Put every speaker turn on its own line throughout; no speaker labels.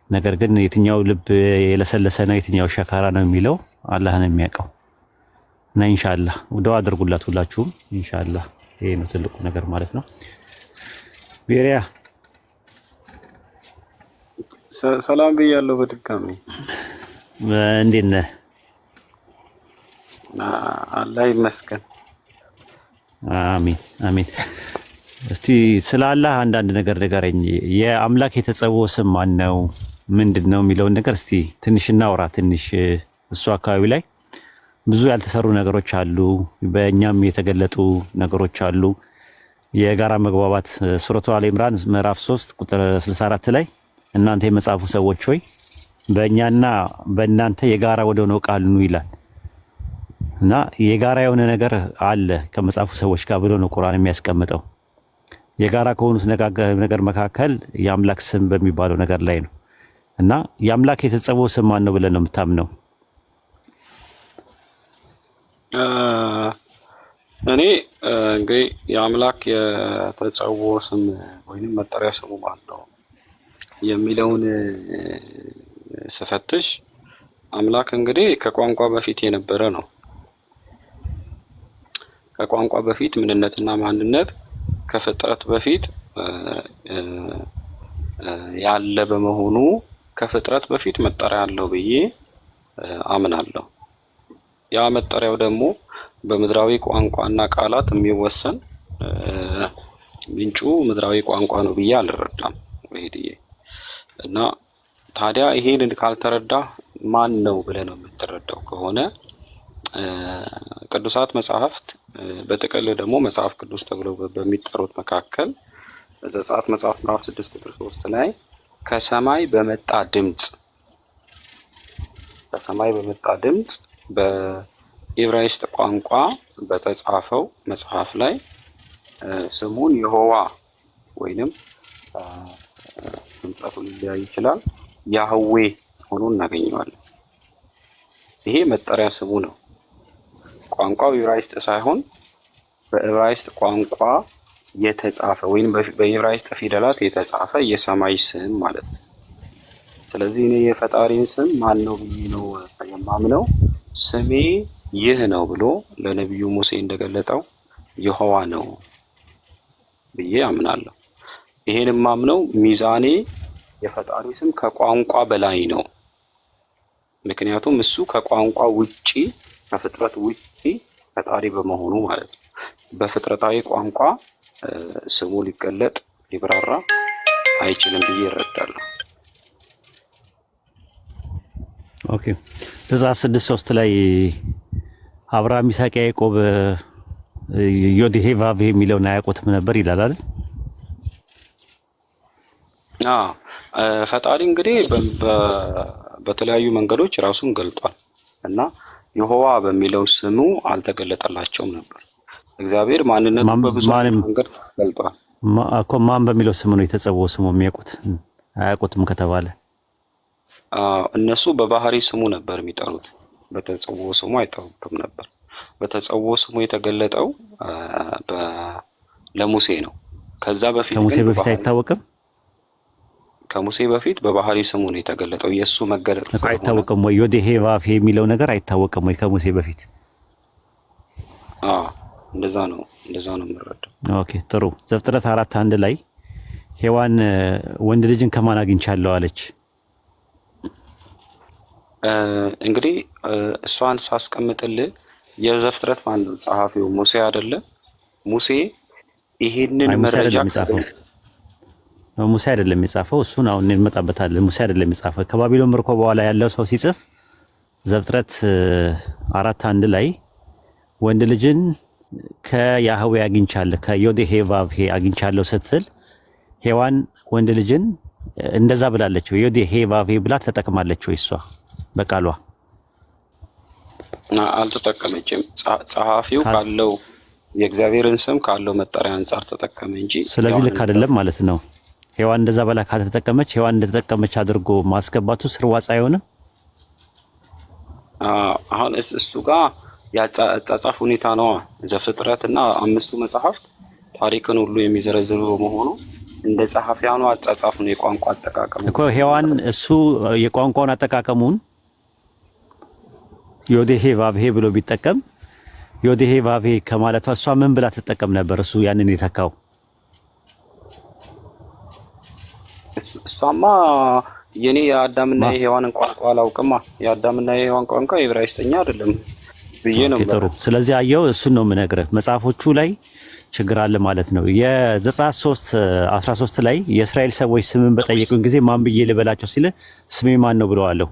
ነገር ግን የትኛው ልብ የለሰለሰ ነው የትኛው ሸካራ ነው የሚለው አላህ ነው የሚያውቀው። እና ኢንሻአላህ ዱዓ አድርጉላት ሁላችሁም ኢንሻአላህ። ይሄ ነው ትልቁ ነገር ማለት ነው። ቤሪያ
ሰላም ብያለሁ በድጋሚ።
እንዴት ነህ?
አላህ ይመስገን።
አሚን አሚን። እስቲ ስለ አላህ አንዳንድ ነገር ንገረኝ። የአምላክ የተጸውዖ ስም ማን ነው ምንድነው የሚለውን ነገር እስቲ ትንሽ እናውራ። ትንሽ እሱ አካባቢ ላይ ብዙ ያልተሰሩ ነገሮች አሉ፣ በእኛም የተገለጡ ነገሮች አሉ። የጋራ መግባባት ሱረቱ አለ ኢምራን ምዕራፍ 3 ቁጥር 64 ላይ እናንተ የመጻፉ ሰዎች ሆይ በእኛና በእናንተ የጋራ ወደ ሆነው ቃል ኑ ይላል። እና የጋራ የሆነ ነገር አለ ከመጻፉ ሰዎች ጋር ብሎ ነው ቁርአን የሚያስቀምጠው። የጋራ ከሆኑት ነገር መካከል የአምላክ ስም በሚባለው ነገር ላይ ነው። እና የአምላክ የተጸውዖ ስም ማን ነው ብለን ነው የምታምነው?
እኔ እንግዲህ የአምላክ የተጸውዖ ስም ወይንም መጠሪያ ስሙ ማን ነው የሚለውን ስፈትሽ አምላክ እንግዲህ ከቋንቋ በፊት የነበረ ነው። ከቋንቋ በፊት ምንነትና ማንነት ከፍጥረት በፊት ያለ በመሆኑ ከፍጥረት በፊት መጠሪያ አለው ብዬ አምናለሁ። ያ መጠሪያው ደግሞ በምድራዊ ቋንቋና ቃላት የሚወሰን ምንጩ ምድራዊ ቋንቋ ነው ብዬ አልረዳም ወይድዬ። እና ታዲያ ይሄንን ካልተረዳ ማን ነው ብለህ ነው የምትረዳው ከሆነ ቅዱሳት መጻሕፍት በጥቅል ደግሞ መጽሐፍ ቅዱስ ተብለው በሚጠሩት መካከል ዘጸአት መጽሐፍ ምዕራፍ 6 ቁጥር 3 ላይ ከሰማይ በመጣ ድምጽ በዕብራይስጥ ቋንቋ በተጻፈው መጽሐፍ ላይ ስሙን የሆዋ ወይንም ድምጸቱ ሊለያይ ይችላል ያህዌ ሆኖ እናገኘዋለን። ይሄ መጠሪያ ስሙ ነው። ቋንቋው ዕብራይስጥ ሳይሆን በዕብራይስጥ ቋንቋ የተጻፈ ወይንም በዕብራይስጥ ፊደላት የተጻፈ የሰማይ ስም ማለት ነው። ስለዚህ እኔ የፈጣሪን ስም ማን ነው ብዬ ነው የማምነው። ስሜ ይህ ነው ብሎ ለነቢዩ ሙሴ እንደገለጠው የሆዋ ነው ብዬ አምናለሁ። ይሄን ማምነው ሚዛኔ የፈጣሪ ስም ከቋንቋ በላይ ነው። ምክንያቱም እሱ ከቋንቋ ውጪ ከፍጥረት ውጪ ፈጣሪ በመሆኑ ማለት ነው። በፍጥረታዊ ቋንቋ ስሙ ሊገለጥ ሊብራራ አይችልም ብዬ እረዳለሁ።
ኦኬ ዘጸአት 6:3 ላይ አብርሃም ይስሐቅ ያዕቆብ ዮዴሄ ቫቭሄ የሚለውን አያውቁትም ነበር ይላል አይደል?
ፈጣሪ እንግዲህ በተለያዩ መንገዶች ራሱን ገልጧል እና የሆዋ በሚለው ስሙ አልተገለጠላቸውም ነበር። እግዚአብሔር ማንነቱን በብዙ መንገድ ገልጧል
እኮ። ማን በሚለው ስሙ ነው የተጸውዖ ስሙ የሚያውቁት? አያውቁትም ከተባለ
እነሱ በባህሪ ስሙ ነበር የሚጠሩት፣ በተጸውዖ ስሙ አይጠሩትም ነበር። በተጸውዖ ስሙ የተገለጠው ለሙሴ ነው። ከዛ በፊት
ከሙሴ በፊት አይታወቅም።
ከሙሴ በፊት በባህሪ ስሙ ነው የተገለጠው። የሱ መገለጥ
አይታወቅም ወይ? ዮዴሄ ቫቭሄ የሚለው ነገር አይታወቅም ወይ ከሙሴ በፊት?
እንደዛ ነው የምንረዳው።
ኦኬ ጥሩ። ዘፍጥረት 4:1 ላይ ሔዋን ወንድ ልጅን ከማን አግኝቻለሁ አለች?
እንግዲህ እሷን ሳስቀምጥልህ የዘፍጥረት ማን ነው ጸሐፊው? ሙሴ አይደለ? ሙሴ ይሄንን መረጃ
ሙሴ አይደለም የጻፈው። እሱን አሁን እንመጣበታለን። ሙሴ አይደለም የጻፈው። ከባቢሎን ምርኮ በኋላ ያለው ሰው ሲጽፍ ዘፍጥረት 4:1 ላይ ወንድ ልጅን ከያህዌ አግኝቻለሁ ከዮዴሄ ቫቭሄ አግኝቻለሁ ስትል ሔዋን ወንድ ልጅን እንደዛ ብላለች ወይ? ዮዴሄ ቫቭሄ ብላ ተጠቅማለች ወይ? እሷ በቃሏ
አልተጠቀመችም። ጸሐፊው ካለው የእግዚአብሔርን ስም ካለው መጠሪያ አንጻር ተጠቀመ እንጂ።
ስለዚህ ልክ አይደለም ማለት ነው። ሔዋን እንደዛ በላ ካልተጠቀመች ሔዋን እንደተጠቀመች አድርጎ ማስገባቱ ስርዋጽ አይሆንም።
አሁን እሱ ጋር ያጻጻፍ ሁኔታ ነው። ዘፍጥረትና 5ቱ መጽሐፍት ታሪክን ሁሉ የሚዘረዝሩ በመሆኑ እንደ ጸሐፊያኑ አጻጻፍ ነው የቋንቋ አጠቃቀሙ
እኮ ሔዋን እሱ የቋንቋውን አጠቃቀሙን ዮዴሄ ቫብሄ ብሎ ቢጠቀም ዮዴሄ ቫብሄ ከማለቷ እሷ ምን ብላ ትጠቀም ነበር? እሱ ያንን የተካው
እሷማ የኔ የአዳምና የሔዋንን ቋንቋ አላውቅማ። የአዳምና የሔዋን ቋንቋ ዕብራይስጥኛ አይደለም ብዬ ነው።
ጥሩ። ስለዚህ አየው፣ እሱን ነው የምነግርህ። መጽሐፎቹ ላይ ችግር አለ ማለት ነው። የዘጸአት 3:13 ላይ የእስራኤል ሰዎች ስምን በጠየቁኝ ጊዜ ማን ብዬ ልበላቸው ሲል ስሜ ማን ነው ብለዋለሁ።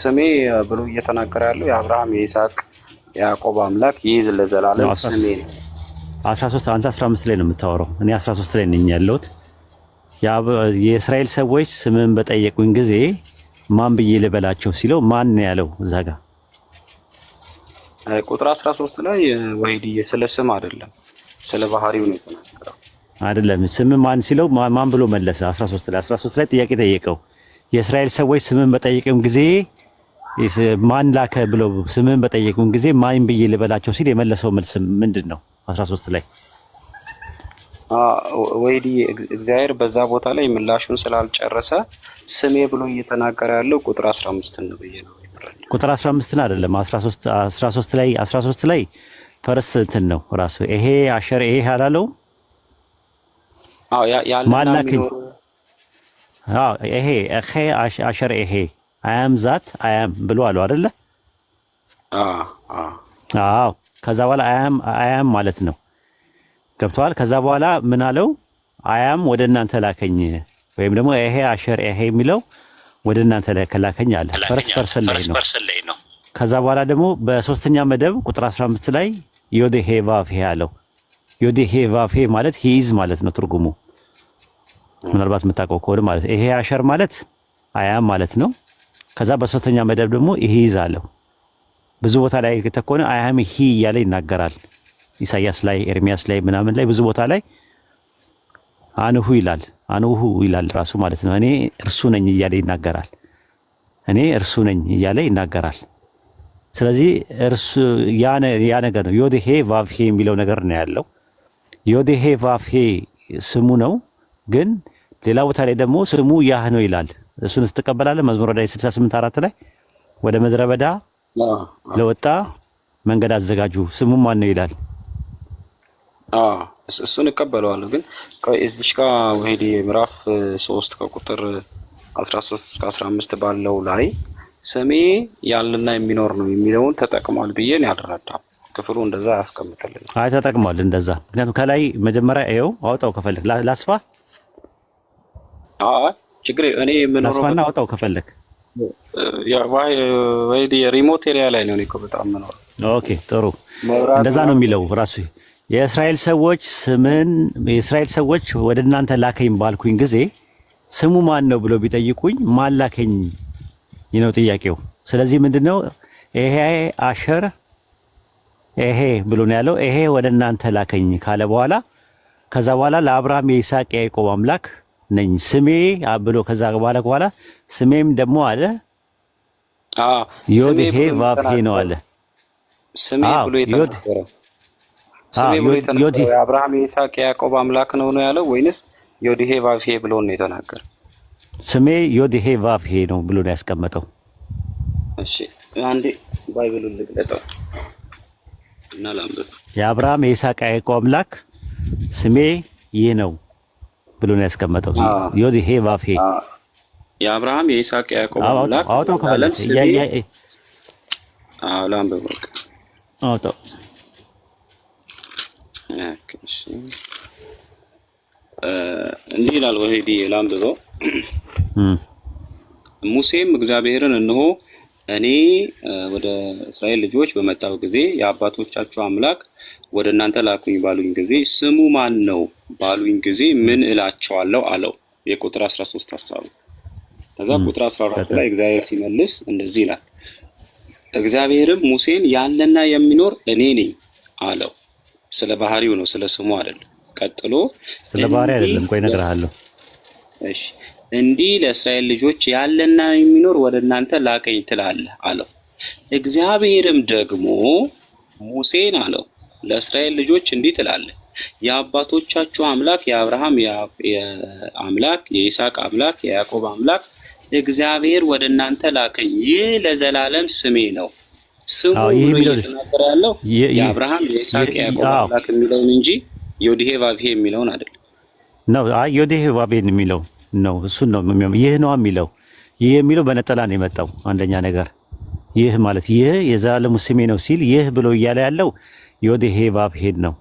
ስሜ ብሎ እየተናገረ ያለው የአብርሃም የይስሐቅ የያዕቆብ አምላክ ይህ ለዘላለም ስሜ ነው።
13 አንተ 15 ላይ ነው የምታወራው። እኔ 13 ላይ ነኝ ያለሁት። የእስራኤል ሰዎች ስምን በጠየቁኝ ጊዜ ማን ብዬ ልበላቸው ሲለው ማን ነው ያለው? እዛ ጋር
ቁጥር 13 ላይ ወይዲ ስለ ስም አይደለም ስለ ባህሪው ነው የተናገረው።
አይደለም ስም ማን ሲለው ማን ብሎ መለሰ? 13 ላይ ጥያቄ ጠየቀው። የእስራኤል ሰዎች ስምን በጠየቁኝ ጊዜ ማን ላከ ብለው ስምን በጠየቁኝ ጊዜ ማን ብዬ ልበላቸው ሲል የመለሰው መልስ ምንድን ነው? 13 ላይ
ወይዲ እግዚአብሔር በዛ ቦታ ላይ ምላሹን ስላልጨረሰ ስሜ ብሎ እየተናገረ ያለው ቁጥር 15 ነው ብዬ ነው ይፈራል።
ቁጥር 15 አይደለም 13 ላይ ፈርስ እንትን ነው ራሱ ይሄ አሸር ይሄ አላለው።
ያለና የሚኖር
ይሄ አሸር ይሄ አያም ዛት አያም ብሎ አለው አይደለ? አዎ። ከዛ በኋላ አያም ማለት ነው። ገብቷል። ከዛ በኋላ ምን አለው? አያም ወደ እናንተ ላከኝ ወይም ደግሞ ይሄ አሸር ይሄ የሚለው ወደ እናንተ ላከኝ አለ። ፈርስ ፐርሰን ላይ ነው። ከዛ በኋላ ደግሞ በሶስተኛ መደብ ቁጥር 15 ላይ ዮዴሄ ቫቭሄ አለው። ዮዴሄ ቫቭሄ ማለት ሂዝ ማለት ነው ትርጉሙ። ምናልባት የምታውቀው ከሆነ ማለት ይሄ አሸር ማለት አያም ማለት ነው። ከዛ በሶስተኛ መደብ ደግሞ ሂዝ አለው። ብዙ ቦታ ላይ ከተኮነ አያም ሂ እያለ ይናገራል። ኢሳያስ ላይ ኤርሚያስ ላይ ምናምን ላይ ብዙ ቦታ ላይ አንሁ ይላል ራሱ ማለት ነው። እኔ እርሱ ነኝ እያለ ይናገራል። እኔ እርሱ ነኝ እያለ ይናገራል። ስለዚህ እርሱ ያ ነገር ነው። ዮዴሄ ቫቭሄ የሚለው ነገር ነው ያለው። ዮዴሄ ቫቭሄ ስሙ ነው። ግን ሌላ ቦታ ላይ ደግሞ ስሙ ያህ ነው ይላል። እሱን ስትቀበላለህ መዝሙረ ዳዊት 68:4 ላይ ወደ ምድረ በዳ ለወጣ መንገድ አዘጋጁ ስሙ ማን ነው ይላል።
እሱን እቀበለዋለሁ። ግን እዚሽ ጋር ወሄዲ ምዕራፍ 3 ከቁጥር 13 እስከ 15 ባለው ላይ ስሜ ያለና የሚኖር ነው የሚለውን ተጠቅሟል ብዬ ነው ያልረዳም። ክፍሉ እንደዛ ያስቀምጥልኝ። አይ
ተጠቅሟል እንደዛ። ምክንያቱም ከላይ መጀመሪያ ይኸው አውጣው ከፈለክ ላስፋ።
ችግር እኔ ምን ነው
ላስፋና አውጣው ከፈለክ
ወሄዲ ሪሞት ኤሪያ ላይ ነው እኮ በጣም ነው።
ኦኬ ጥሩ። እንደዛ ነው የሚለው ራሱ የእስራኤል ሰዎች ወደ እናንተ ላከኝ ባልኩኝ ጊዜ ስሙ ማን ነው ብሎ ቢጠይቁኝ ማን ላከኝ ነው ጥያቄው። ስለዚህ ምንድነው ይሄ አሸር ይሄ ብሎ ነው ያለው። ይሄ ወደ እናንተ ላከኝ ካለ በኋላ ከዛ በኋላ ለአብርሃም የይስሐቅ የያዕቆብ አምላክ ነኝ ስሜ ብሎ ከዛ በኋላ ስሜም ደግሞ አለ ዮዴሄ ቫቭሄ ነው አለ።
ስሜ ብሎ የተናገረው ስሜ ብሎ የተናገረው የአብርሃም የይስሐቅ የያዕቆብ አምላክ ነው ያለው ወይንስ ዮዴሄ ቫቭሄ ብሎ ነው የተናገረው?
ስሜ ዮዴሄ ቫቭሄ ነው ብሎ ነው ያስቀመጠው።
እሺ አንዴ ባይብሉን ልግለጠው እና ላምበው።
የአብርሃም የይስሐቅ የያዕቆብ አምላክ ስሜ ይህ ነው ብሎ ነው ያስቀመጠው። ዮዴሄ ቫቭሄ
የአብርሃም የይስሐቅ የያዕቆብ አምላክ
አውጣው ከፈለክ
ላምበው
አውጣው።
እንዲህ ይላል ወሄዲ ላምበው። ሙሴም እግዚአብሔርን እነሆ እኔ ወደ እስራኤል ልጆች በመጣው ጊዜ የአባቶቻቸው አምላክ ወደ እናንተ ላኩኝ ባሉኝ ጊዜ ስሙ ማን ነው ባሉኝ ጊዜ ምን እላቸዋለሁ አለው። የቁጥር 13 ሐሳቡ። ከዛ ቁጥር 14 ላይ እግዚአብሔር ሲመልስ እንደዚህ ይላል፣ እግዚአብሔርም ሙሴን ያለና የሚኖር እኔ ነኝ አለው። ስለ ባህሪው ነው፣ ስለ ስሙ አይደለም። ቀጥሎ
ስለ ባህሪ አይደለም፣ ቆይ እነግርሃለሁ።
እሺ እንዲህ ለእስራኤል ልጆች ያለና የሚኖር ወደ እናንተ ላከኝ ትላለህ አለው። እግዚአብሔርም ደግሞ ሙሴን አለው ለእስራኤል ልጆች እንዲህ ትላለህ የአባቶቻችሁ አምላክ የአብርሃም አምላክ የይስሐቅ አምላክ የያዕቆብ አምላክ እግዚአብሔር ወደ እናንተ ላከኝ፣ ይህ ለዘላለም ስሜ ነው። ስሙ ብሎ እየተናገረ ያለው የአብርሃም የይስሐቅ የያዕቆብ አምላክ የሚለውን እንጂ ዮዲሄ ቫቪሄ የሚለውን አይደለም
ነው። ዮዲሄ ቫቪሄ የሚለው ነው። እሱን ነው ይህ ነው የሚለው። ይህ የሚለው በነጠላ ነው የመጣው። አንደኛ ነገር ይህ ማለት ይህ የዘላለሙ ስሜ ነው ሲል ይህ ብሎ እያለ ያለው ዮዲሄ ቫቪሄ ነው።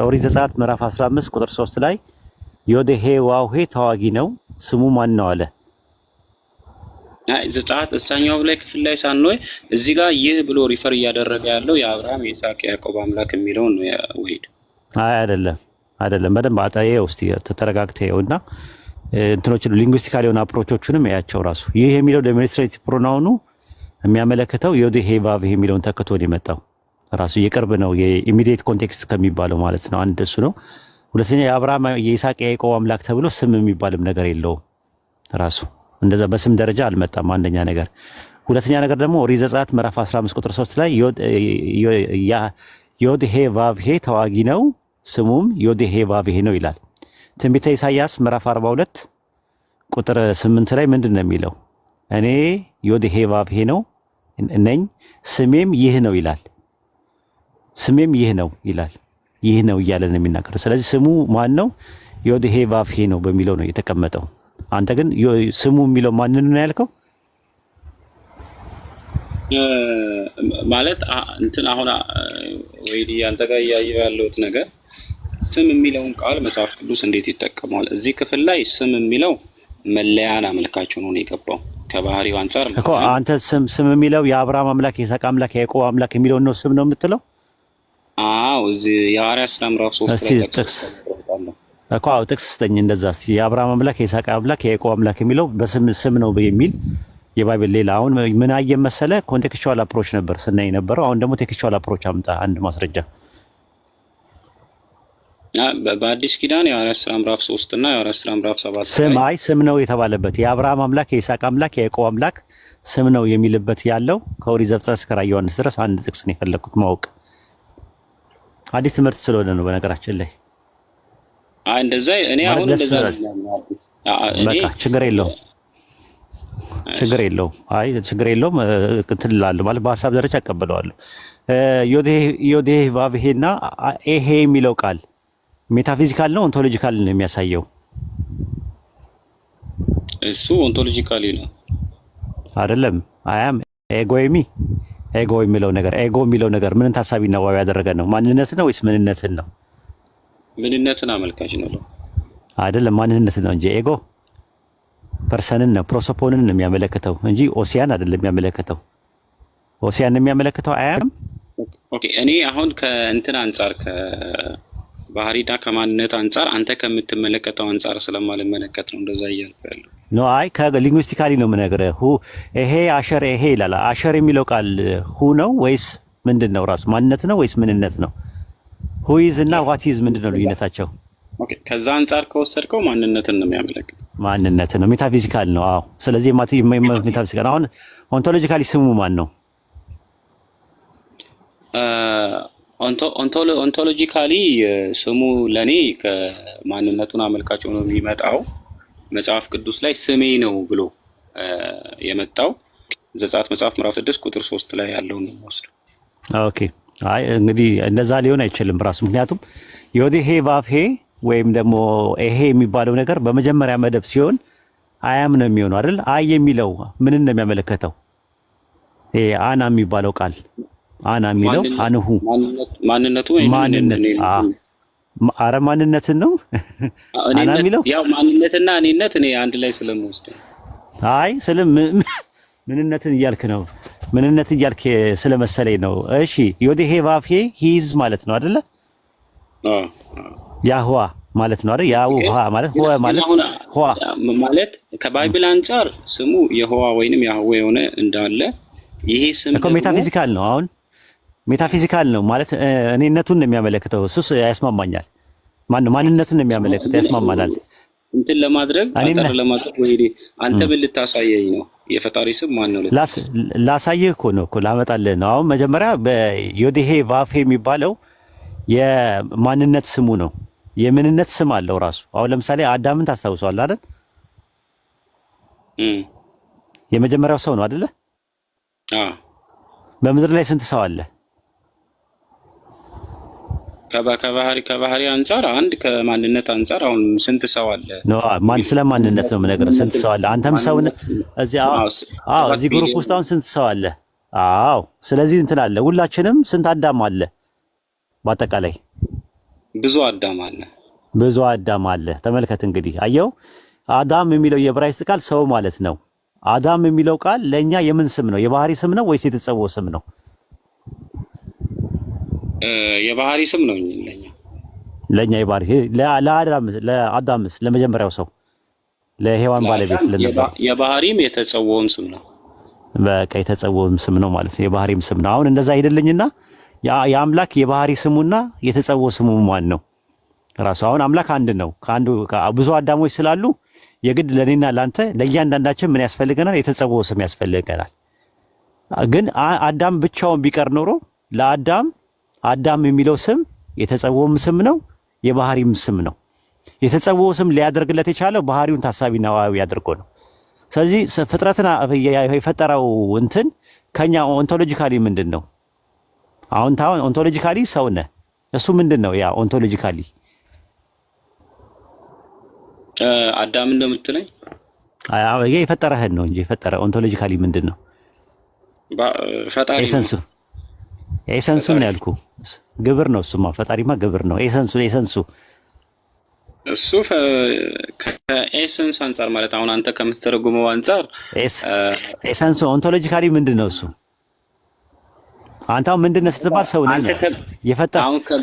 ኦሪት ዘጸአት ምዕራፍ 15 ቁጥር 3 ላይ ዮዲሄ ቫቪሄ ተዋጊ ነው ስሙ ማን ነው አለ።
ዘጸአት እሳኛው ላይ ክፍል ላይ ሳንሆይ እዚህ ጋር ይህ ብሎ ሪፈር እያደረገ ያለው የአብርሃም የይስሐቅ የያዕቆብ አምላክ የሚለውን ነው። ወይድ አይደለም። በደንብ አጣየው እስቲ ተረጋግተውና እንትኖችን ሊንጉስቲካል የሆነ አፕሮቾቹንም ያያቸው ራሱ ይህ የሚለው ዴሞንስትሬቲቭ ፕሮናውኑ የሚያመለክተው ዮዲሄ ቫቪሄ የሚለውን ተክቶ ነው የመጣው። ራሱ የቅርብ ነው የኢሚዲየት ኮንቴክስት ከሚባለው ማለት ነው። አንድ እሱ ነው። ሁለተኛ የአብርሃም የይስሐቅ የያዕቆብ አምላክ ተብሎ ስም የሚባልም ነገር የለውም። ራሱ እንደዛ በስም ደረጃ አልመጣም። አንደኛ ነገር። ሁለተኛ ነገር ደግሞ ኦሪት ዘጸአት ምዕራፍ 15 ቁጥር 3 ላይ ዮዲሄ ቫቪሄ ተዋጊ ነው ስሙም ዮዲሄ ቫቪሄ ነው ይላል። ትንቢተ ኢሳይያስ ምዕራፍ 42 ቁጥር 8 ላይ ምንድን ነው የሚለው? እኔ ዮዲሄ ቫቪሄ ነው ነኝ ስሜም ይህ ነው ይላል። ስሜም ይህ ነው ይላል። ይህ ነው እያለ ነው የሚናገረው። ስለዚህ ስሙ ማን ነው? ዮዲሄ ቫቪሄ ነው በሚለው ነው የተቀመጠው። አንተ ግን ስሙ የሚለው ማንን ነው ያልከው? ማለት እንትን አሁን ወይዲ አንተ ጋር እያየሁ ያለሁት ነገር ስም የሚለውን ቃል መጽሐፍ ቅዱስ እንዴት ይጠቀመዋል? እዚህ ክፍል ላይ ስም የሚለው መለያን አመልካች ሆኖ ነው የገባው ከባህሪው አንፃር
እኮ። አንተ ስም የሚለው የአብርሃም አምላክ የይስሐቅ አምላክ የያዕቆብ አምላክ የሚለውን ነው ስም ነው የምትለው?
አዎ እዚህ የሐዋርያት ሥራ ምዕራፍ 3 ላይ ጥቅስ
እኮ ጥቅስ ስጠኝ እንደዛ። እስቲ የአብርሃም አምላክ የይስሐቅ አምላክ የያዕቆብ አምላክ የሚለው በስም ነው የሚል የባይብል ሌላ። አሁን ምን አየህ መሰለህ? ኮንቴክስቹዋል አፕሮች ነበር ስናይ ነበረው። አሁን ደግሞ ቴክስቹዋል አፕሮች አምጣ አንድ ማስረጃ።
በአዲስ ኪዳን የሐዋርያት ሥራ ምዕራፍ 3 እና የሐዋርያት ሥራ ምዕራፍ 7
ስም ነው የተባለበት የአብርሃም አምላክ የይስሐቅ አምላክ የያዕቆብ አምላክ ስም ነው የሚልበት ያለው ከኦሪት ዘፍጥረት እስከ ራዕየ ዮሐንስ ድረስ አንድ ጥቅስ ነው የፈለኩት ማወቅ። አዲስ ትምህርት ስለሆነ ነው በነገራችን ላይ።
እንደዛ እኔ አሁን እንደዛ
በቃ ችግር የለውም። አይ ችግር የለውም። እንትን እላለሁ ማለት በሀሳብ ደረጃ አቀበለዋለሁ። ዮዲሄ ቫቪሄና ኤሄ የሚለው ቃል ሜታፊዚካል ነው ኦንቶሎጂካል ነው የሚያሳየው?
እሱ ኦንቶሎጂካሊ ነው
አይደለም። አያም ኤጎ የሚለው ነገር ምንን ታሳቢና ዋቢ ያደረገ ነው? ማንነትን ነው ወይስ ምንነትን ነው?
ምንነትን አመልካች ነው
አይደለም፣ ማንነትን ነው እንጂ ኤጎ ፐርሰንን ነው ፕሮሶፖንን ነው የሚያመለክተው እንጂ ኦሲያን አይደለም የሚያመለክተው። ኦሲያን የሚያመለክተው አያም።
ኦኬ እኔ አሁን ከእንትን አንፃር ከባህሪና ከማንነት አንፃር አንተ ከምትመለከተው አንፃር ስለማልመለከት ነው እንደዛ እያልኩ ያለው
ነው። አይ ከሊንጉስቲካሊ ነው የምነግርህ። ይሄ አሸር ይሄ ይላል። አሸር የሚለው ቃል ሁ ነው ወይስ ምንድነው? ራሱ ማንነት ነው ወይስ ምንነት ነው? ሁይዝ እና ዋቲዝ ምንድነው ልዩነታቸው?
ኦኬ ከዛ አንፃር ከወሰድከው ማንነትን ነው የሚያመለክተው።
ማንነትን ነው፣ ሜታፊዚካል ነው። አዎ ስለዚህ ሜታፊዚካል። አሁን ኦንቶሎጂካሊ ስሙ ማን ነው?
ኦንቶሎጂካሊ ስሙ ለኔ ከማንነቱን አመልካች ሆኖ የሚመጣው መጽሐፍ ቅዱስ ላይ ስሜ ነው ብሎ የመጣው ዘጸአት መጽሐፍ ምዕራፍ 6 ቁጥር 3 ላይ ያለው ነው ወስዶ።
ኦኬ አይ እንግዲህ እንደዛ ሊሆን አይችልም ራሱ። ምክንያቱም ዮዲሄ ቫቪሄ ወይም ደግሞ ይሄ የሚባለው ነገር በመጀመሪያ መደብ ሲሆን አያም ነው የሚሆነው አይደል? አይ የሚለው ምንን ነው የሚያመለክተው? ይሄ አና የሚባለው ቃል አና የሚለው አንሁ
ማንነቱ ወይ
ማንነትን ነው አና የሚለው
ያው ማንነትና እኔነት እኔ አንድ ላይ ስለምወስድ
አይ ምንነትን እያልክ ነው። ምንነት እያልክ ስለመሰለኝ ነው። እሺ ዮዲሄ ቫቪሄ ሂዝ ማለት ነው አይደለ? ያህዋ ማለት ነው አይደል? ያህዋ ማለት ሆ
ማለት ከባይብል አንፃር ስሙ የሆዋ ወይንም ያህዌ የሆነ እንዳለ ይሄ ስም
እኮ ሜታፊዚካል ነው። አሁን ሜታፊዚካል ነው ማለት እኔነቱን ነው የሚያመለክተው። እሱስ ያስማማኛል። ማንነቱን ነው የሚያመለክተው፣ ያስማማናል።
እንትን ለማድረግ አጠር ለማድረግ ወይ አንተ ምን ልታሳየኝ ነው? የፈጣሪ ስም ማን ነው?
ላሳየህ እኮ ነው ላመጣልህ ነው። አሁን መጀመሪያ በዮዲሄ ቫቪሄ የሚባለው የማንነት ስሙ ነው። የምንነት ስም አለው ራሱ። አሁን ለምሳሌ አዳምን ታስታውሰዋለህ አይደል? የመጀመሪያው ሰው ነው አይደለ? በምድር ላይ ስንት ሰው አለ?
ከባህሪ አንፃር አንድ፣ ከማንነት አንፃር አሁን ስንት ሰው አለ?
ስለ ማንነት ነው የምነግርህ። ስንት ሰው አለ? አንተም ሰው ነህ። እዚህ ግሩፕ ውስጥ አሁን ስንት ሰው አለ? አዎ። ስለዚህ እንትን አለ። ሁላችንም ስንት አዳም አለ? በአጠቃላይ
ብዙ አዳም አለ።
ብዙ አዳም አለ። ተመልከት እንግዲህ አየው። አዳም የሚለው የዕብራይስጥ ቃል ሰው ማለት ነው። አዳም የሚለው ቃል ለኛ የምን ስም ነው? የባህሪ ስም ነው ወይስ የተጸውዖ ስም ነው?
የባህሪ ስም ነው
ለኛ የባህሪ ለአዳምስ ለመጀመሪያው ሰው ለሔዋን ባለቤት ለነበር
የባህሪም የተጸውዖም ስም ነው።
በቃ የተጸውዖም ስም ነው ማለት ነው። የባህሪም ስም ነው። አሁን እንደዛ አይደለኝና የአምላክ የባህሪ ስሙና የተጸውዖ ስሙ ማን ነው? ራሱ አሁን አምላክ አንድ ነው። ከአንዱ ብዙ አዳሞች ስላሉ የግድ ለኔና ላንተ ለእያንዳንዳችን ምን ያስፈልገናል? የተጸውዖ ስም ያስፈልገናል። ግን አዳም ብቻውን ቢቀር ኖሮ ለአዳም አዳም የሚለው ስም የተጸውዖም ስም ነው፣ የባህሪም ስም ነው። የተጸውዖ ስም ሊያደርግለት የቻለው ባህሪውን ታሳቢና ዋዊ አድርጎ ነው። ስለዚህ ፍጥረትን የፈጠረው እንትን ከኛ ኦንቶሎጂካሊ ምንድን ነው? አሁን ኦንቶሎጂካሊ ሰው ነህ። እሱ ምንድን ነው? ያ ኦንቶሎጂካሊ
አዳም እንደምትለኝ
የፈጠረህን ነው እንጂ የፈጠረ ኦንቶሎጂካሊ ምንድን ነው?
ፈጣሪ
ኤሰንሱ ነው ያልኩ። ግብር ነው እሱማ። ፈጣሪማ ግብር ነው። ኤሰንሱ
እሱ ከኤሰንስ አንፃር ማለት አሁን አንተ ከምትተረጉመው አንፃር
ኤሰንሱ ኦንቶሎጂካሊ ምንድን ነው እሱ? አንተ ምንድን ነህ ስትባል ሰው ነህ።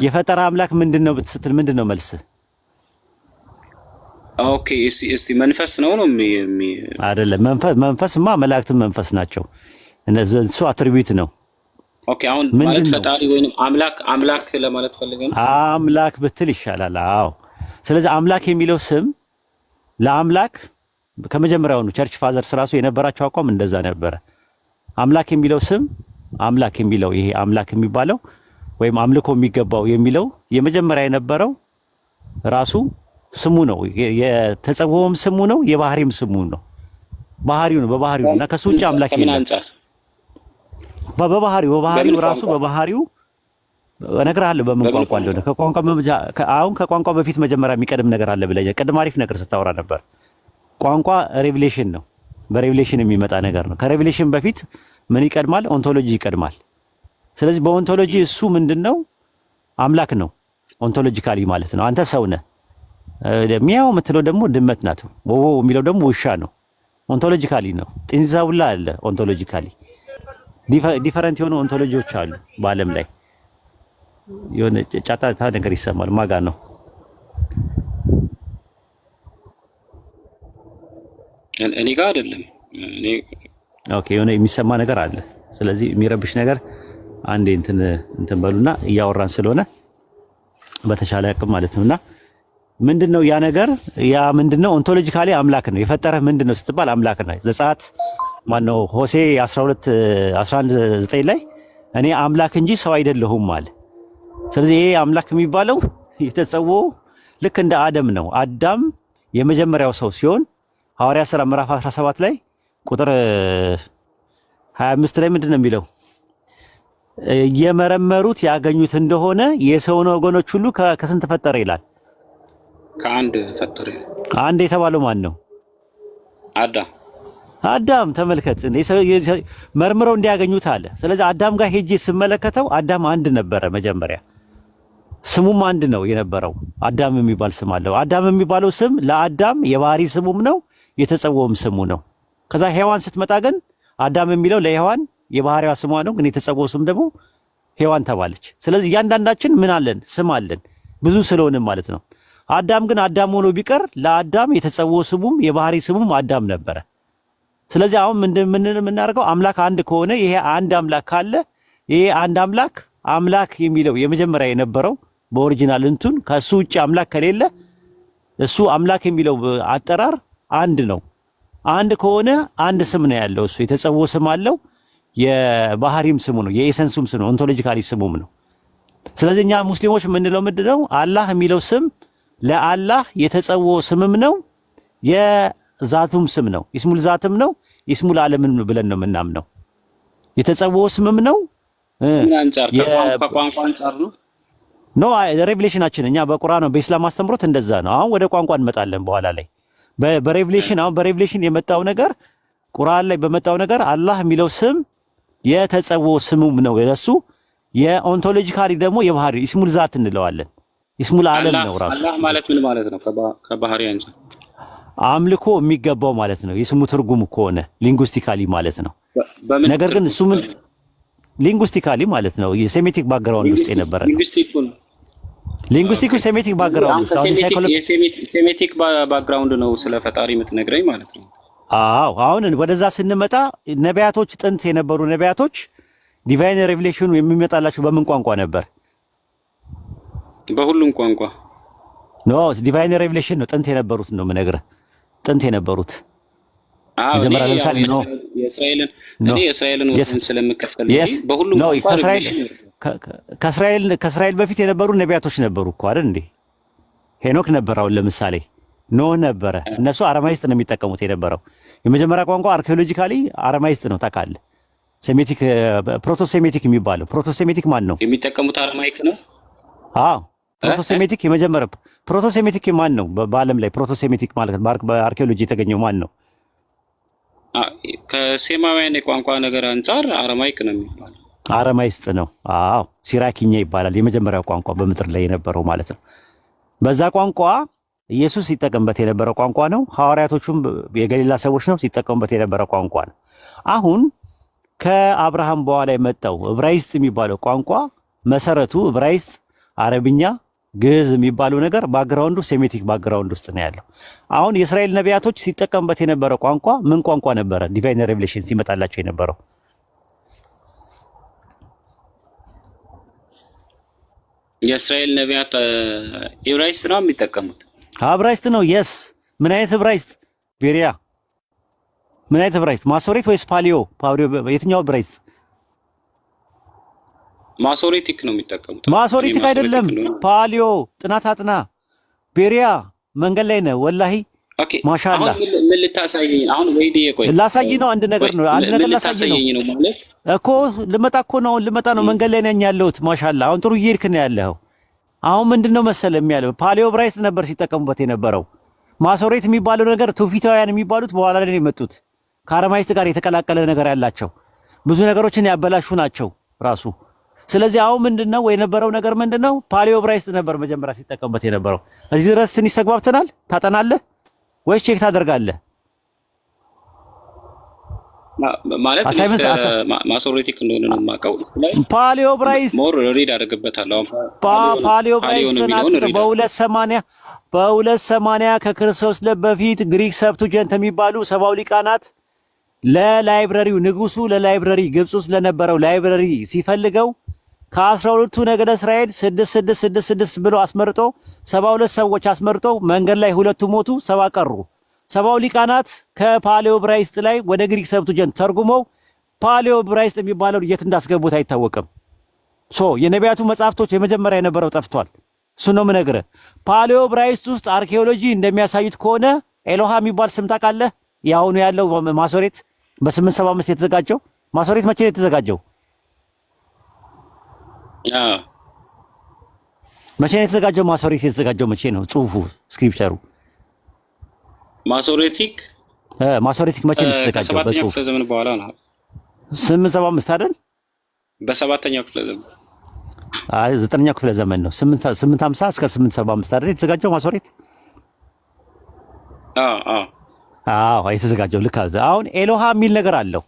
የፈጠረ አምላክ ምንድን ነው ስትል ምንድን ነው መልስህ?
ኦኬ እስቲ መንፈስ ነው
አይደለም። መንፈስማ መላእክትም መንፈስ ናቸው። እሱ አትሪቢዩት ነው። ኦኬ አሁን ማለት ፈጣሪ ወይንም አምላክ ለማለት ፈልገን አምላክ ብትል ይሻላል። አዎ። ስለዚህ አምላክ የሚለው ስም ለአምላክ ከመጀመሪያው ነው። ቸርች ፋዘርስ ራሱ የነበራቸው አቋም እንደዛ ነበረ። አምላክ የሚለው ስም አምላክ የሚለው ይሄ አምላክ የሚባለው ወይም አምልኮ የሚገባው የሚለው የመጀመሪያ የነበረው ራሱ ስሙ ነው። የተጸውዖም ስሙ ነው፣ የባህሪም ስሙ ነው። ባህሪው ነው በባህሪው እና ከሱ ውጭ አምላክ የለም። በባህሪው ራሱ በባህሪው እነግርሃለሁ በምን ቋንቋ እንደሆነ። ከቋንቋ በፊት መጀመሪያ የሚቀድም ነገር አለ ብለኛል። ቅድም አሪፍ ነገር ስታወራ ነበር። ቋንቋ ሬቪሌሽን ነው፣ በሬቪሌሽን የሚመጣ ነገር ነው። ከሬቪሌሽን በፊት ምን ይቀድማል? ኦንቶሎጂ ይቀድማል። ስለዚህ በኦንቶሎጂ እሱ ምንድነው? አምላክ ነው ኦንቶሎጂካሊ ማለት ነው። አንተ ሰው ነህ። ሚያው የምትለው ደግሞ ድመት ናት። ወዎ የሚለው ደግሞ ውሻ ነው። ኦንቶሎጂካሊ ነው። ጥንዛውላ አለ ኦንቶሎጂካሊ። ዲፈረንት የሆኑ ኦንቶሎጂዎች አሉ በዓለም ላይ። የሆነ ጫጫታ ነገር ይሰማል። ማጋ ነው?
እኔ ጋር አይደለም።
ኦኬ የሆነ የሚሰማ ነገር አለ። ስለዚህ የሚረብሽ ነገር አንዴ እንትን በሉና እያወራን ስለሆነ በተቻለ አቅም ማለት ነውና ምንድነው ያ ነገር? ያ ምንድነው? ኦንቶሎጂካሊ አምላክ ነው። የፈጠረህ ምንድነው ስትባል አምላክ ነው። ዘጸአት ማነው ሆሴ 11:9 ላይ እኔ አምላክ እንጂ ሰው አይደለሁም አለ። ስለዚህ ይሄ አምላክ የሚባለው የተጸውዖ ልክ እንደ አደም ነው። አዳም የመጀመሪያው ሰው ሲሆን ሐዋርያ ሥራ ምዕራፍ 17 ላይ ቁጥር 25 ላይ ምንድነው የሚለው? እየመረመሩት ያገኙት እንደሆነ የሰውን ወገኖች ሁሉ ከስንት ፈጠረ ይላል?
ከአንድ ፈጠረ።
አንድ የተባለው ማን ነው? አዳም። ተመልከት፣ መርምረው እንዲያገኙት አለ። ስለዚህ አዳም ጋር ሄጄ ስመለከተው አዳም አንድ ነበረ መጀመሪያ። ስሙም አንድ ነው የነበረው። አዳም የሚባል ስም አለው። አዳም የሚባለው ስም ለአዳም የባህሪ ስሙም ነው፣ የተጸውዖም ስሙ ነው። ከዛ ሔዋን ስትመጣ ግን አዳም የሚለው ለሔዋን የባህሪዋ ስሟ ነው፣ ግን የተጸውዖ ስም ደግሞ ሔዋን ተባለች። ስለዚህ እያንዳንዳችን ምን አለን? ስም አለን፣ ብዙ ስለሆነም ማለት ነው። አዳም ግን አዳም ሆኖ ቢቀር ለአዳም የተጸውዖ ስሙም የባህሪ ስሙም አዳም ነበረ። ስለዚህ አሁን ምን የምናደርገው? አምላክ አንድ ከሆነ ይሄ አንድ አምላክ ካለ ይሄ አንድ አምላክ የሚለው የመጀመሪያ የነበረው በኦሪጂናል እንትን ከሱ ውጭ አምላክ ከሌለ እሱ አምላክ የሚለው አጠራር አንድ ነው። አንድ ከሆነ አንድ ስም ነው ያለው። እሱ የተጸውዖ ስም አለው፣ የባህሪም ስሙ ነው፣ የኤሰንሱም ስም ነው፣ ኦንቶሎጂካሊ ስሙም ነው። ስለዚህ እኛ ሙስሊሞች የምንለው ምንድነው? አላህ የሚለው ስም ለአላህ የተጸውዖ ስምም ነው፣ የዛቱም ስም ነው። ኢስሙል ዛትም ነው፣ ኢስሙል ዓለምም ነው ብለን ነው የምናምነው። የተጸውዖ ስምም ነው።
ምን አንጻር? ከቋንቋ አንጻር ነው
ኖ ሬቭሌሽናችን እኛ በቁርአን ነው በኢስላም አስተምሮት እንደዛ ነው። አሁን ወደ ቋንቋ እንመጣለን በኋላ ላይ በሬቭሌሽን አሁን በሬቭሌሽን የመጣው ነገር ቁርአን ላይ በመጣው ነገር አላህ የሚለው ስም የተጸውዖ ስሙም ነው የሱ የኦንቶሎጂካሊ ደግሞ የባህሪ ኢስሙል ዛት እንለዋለን። ኢስሙል ዓለም ነው ራሱ።
አላህ ማለት ምን ማለት ነው? ከባህሪ አንፃር
አምልኮ የሚገባው ማለት ነው። የስሙ ትርጉም ከሆነ ሊንጉስቲካሊ ማለት ነው። ነገር ግን እሱ ምን ሊንጉስቲካሊ ማለት ነው የሴሜቲክ ባክግራውንድ ውስጥ የነበረ ሊንጉስቲኩ ሴሜቲክ ባክግራውንድ ውስጥ አሁን ሳይኮሎጂ
ሴሜቲክ ባክግራውንድ ነው ስለ ፈጣሪ የምትነግረኝ ማለት ነው።
አዎ አሁን ወደዛ ስንመጣ ነቢያቶች ጥንት የነበሩ ነቢያቶች ዲቫይን ሬቨሌሽኑ የሚመጣላቸው በምን ቋንቋ ነበር?
በሁሉም ቋንቋ
ኖ ዲቫይን ሬቨሌሽን ነው ጥንት የነበሩት ነው የምነግርህ። ጥንት የነበሩት መጀመሪያ ለምሳሌ ነው የእስራኤልን ወሰን ስለምከተል በሁሉም ከእስራኤል በፊት የነበሩ ነቢያቶች ነበሩ እኮ አይደል እንዴ? ሄኖክ ነበር። አሁን ለምሳሌ ኖህ ነበረ። እነሱ አረማይስጥ ነው የሚጠቀሙት የነበረው። የመጀመሪያ ቋንቋ አርኪኦሎጂካሊ አረማይስጥ ነው ታውቃለህ። ሴሜቲክ ፕሮቶሴሜቲክ የሚባለው ፕሮቶሴሜቲክ ማን ነው
የሚጠቀሙት? አረማይክ ነው።
አዎ ፕሮቶሴሜቲክ የመጀመሪያ ፕሮቶሴሜቲክ ማን ነው በዓለም ላይ ፕሮቶሴሜቲክ ማለት በአርኪኦሎጂ የተገኘው ማን ነው?
ከሴማውያን የቋንቋ ነገር አንጻር አረማይክ ነው የሚባለው።
አረማይስጥ ነው። አዎ ሲራኪኛ ይባላል። የመጀመሪያው ቋንቋ በምድር ላይ የነበረው ማለት ነው። በዛ ቋንቋ ኢየሱስ ሲጠቀምበት የነበረው ቋንቋ ነው። ሐዋርያቶቹም የገሊላ ሰዎች ነው ሲጠቀሙበት የነበረው ቋንቋ ነው። አሁን ከአብርሃም በኋላ የመጣው ዕብራይስጥ የሚባለው ቋንቋ መሰረቱ ዕብራይስጥ፣ አረብኛ፣ ግዕዝ የሚባለው ነገር ባክግራውንዱ ሴሜቲክ ባክግራውንድ ውስጥ ነው ያለው። አሁን የእስራኤል ነቢያቶች ሲጠቀምበት የነበረው ቋንቋ ምን ቋንቋ ነበረ? ዲቫይን ሬቨሌሽን ሲመጣላቸው የነበረው
የእስራኤል ነቢያት ዕብራይስጥ ነው የሚጠቀሙት።
ዕብራይስጥ ነው። የስ ምን አይነት ዕብራይስጥ? ቤሪያ ምን አይነት ዕብራይስጥ? ማሶሬት ወይስ ፓሊዮ? የትኛው ዕብራይስጥ?
ማሶሬቲክ ነው የሚጠቀሙት።
ማሶሬቲክ አይደለም፣ ፓሊዮ። ጥናት አጥና። ቤሪያ መንገድ ላይ ነው ወላሂ።
ኦኬ
ማሻአላ።
አሁን ምን ልታሳየኝ? አሁን ወይዴ ቆይ
ላሳይ ነው። አንድ ነገር ነው ላሳይ ነው
ማለት
እኮ ልመጣ እኮ ነው። ልመጣ ነው። መንገድ ላይ ነኝ ያለሁት። ማሻአላ። አሁን ጥሩ እየሄድክ ነው ያለኸው። አሁን ምንድነው መሰለህ የሚያለው ፓሊዮ ዕብራይስጥ ነበር ሲጠቀሙበት የነበረው። ማሶሬት የሚባለው ነገር ትውፊታውያን የሚባሉት በኋላ ላይ ነው የመጡት። ከአረማይስጥ ጋር የተቀላቀለ ነገር ያላቸው ብዙ ነገሮችን ያበላሹ ናቸው ራሱ። ስለዚህ አሁን ምንድነው የነበረው ነገር ምንድነው? ፓሊዮ ዕብራይስጥ ነበር መጀመሪያ ሲጠቀምበት የነበረው። እዚህ ድረስ ትንሽ ተግባብተናል። ታጠናለህ ወይስ ቼክ ታደርጋለህ?
ማለት ማሶሬቲክ እንደሆነ ነው የማውቀው።
ፓሊዮ ዕብራይስጥ
ሞር ሪድ አደርግበታለሁ።
ፓሊዮ ዕብራይስጥ በ280 ከክርስቶስ በፊት ግሪክ ሰብቱጀንት የሚባሉ ሰባው ሊቃናት ለላይብረሪው ንጉሱ ለላይብረሪ ግብጽ ውስጥ ለነበረው ላይብረሪ ሲፈልገው ከ12ቱ ነገደ እስራኤል 6 ብሎ አስመርጦ 72 ሰዎች አስመርጦ መንገድ ላይ ሁለቱ ሞቱ፣ 70 ቀሩ። ሰባው ሊቃናት ከፓሊዮ ዕብራይስጥ ላይ ወደ ግሪክ ሰብቱጀንት ተርጉመው ፓሊዮ ዕብራይስጥ የሚባለው የት እንዳስገቡት አይታወቅም። የነቢያቱ መጻሕፍቶች የመጀመሪያ የነበረው ጠፍቷል። እሱ ነው የምነግርህ። ፓሊዮ ዕብራይስጥ ውስጥ አርኪኦሎጂ እንደሚያሳዩት ከሆነ ኤሎሃ የሚባል ስም ታውቃለህ? ያሁኑ ያለው ማሶሬት በ875 የተዘጋጀው ማሶሬት መቼ ነው የተዘጋጀው? መቼ ነው የተዘጋጀው? ማሶሬት የተዘጋጀው መቼ ነው? ጽሁፉ ስክሪፕቸሩ
ማሶሬቲክ
መቼ ነው የተዘጋጀው?
በሰባተኛው ክፍለ ዘመን በኋላ ነው።
875 አይደል?
በሰባተኛው ክፍለ ዘመን
አይ 9ኛው ክፍለ ዘመን ነው። 850 እስከ 875 አይደል የተዘጋጀው ማሶሬት? አዎ የተዘጋጀው ልክ አለ። አሁን ኤሎሃ የሚል ነገር አለው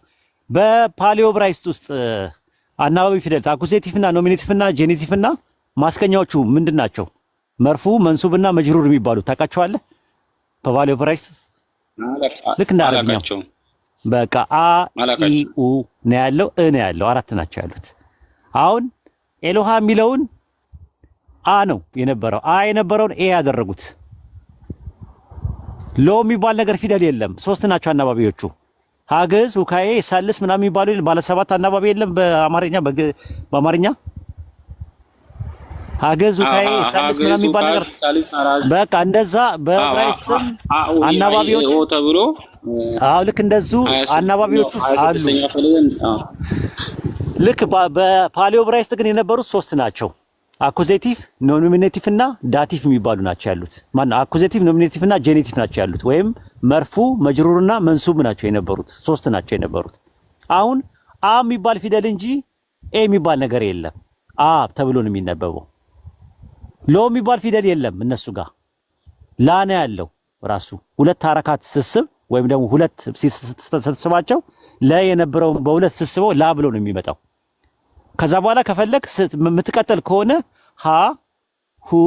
በፓሊዮ ዕብራይስጥ ውስጥ አናባቢ ፊደል አኩዜቲቭና ኖሚኔቲቭና ጄኔቲቭና ማስከኛዎቹ ምንድን ናቸው? መርፉ መንሱብና መጅሩር የሚባሉት ታውቃቸዋለህ? በፓሊዮ ዕብራይስጥ ልክ እንደ አረብኛው በቃ አ ኢ ኡ ነው ያለው፣ እ ነው ያለው፣ አራት ናቸው ያሉት። አሁን ኤሎሃ የሚለውን አ ነው የነበረው፣ አ የነበረውን ኤ ያደረጉት። ሎ የሚባል ነገር ፊደል የለም። 3 ናቸው አናባቢዎቹ። ሀግዝ፣ ውካዬ፣ ሳልስ ምናምን የሚባሉ ባለ 7 አናባቢ የለም በአማርኛ ሀገዙ ካይ ሳልስ ምናምን የሚባል ነገር በቃ እንደዛ በዕብራይስጥም አናባቢዎች
ተብሎ
ልክ እንደዙ አናባቢዎች ውስጥ አሉ። ልክ በፓሊዮ ዕብራይስጥ ግን የነበሩት 3 ናቸው። አኩዜቲቭ፣ ኖሚኔቲቭ እና ዳቲቭ የሚባሉ ናቸው ያሉት። ማነው አኩዜቲቭ፣ ኖሚኔቲቭ እና ጄኔቲቭ ናቸው ያሉት። ወይም መርፉ፣ መጅሩርና መንሱብ ናቸው የነበሩት። 3 ናቸው የነበሩት። አሁን አ የሚባል ፊደል እንጂ ኤ የሚባል ነገር የለም። አ ተብሎ ነው የሚነበበው። ሎ የሚባል ፊደል የለም እነሱ ጋር። ላ ነው ያለው ራሱ 2 ሐረካት ስስብ ወይም ደግሞ 2 ስትስባቸው ለ የነበረው በ2 ስስበው ላ ብሎ ነው የሚመጣው። ከዛ በኋላ ከፈለክ የምትቀጥል ከሆነ ሀ ሁ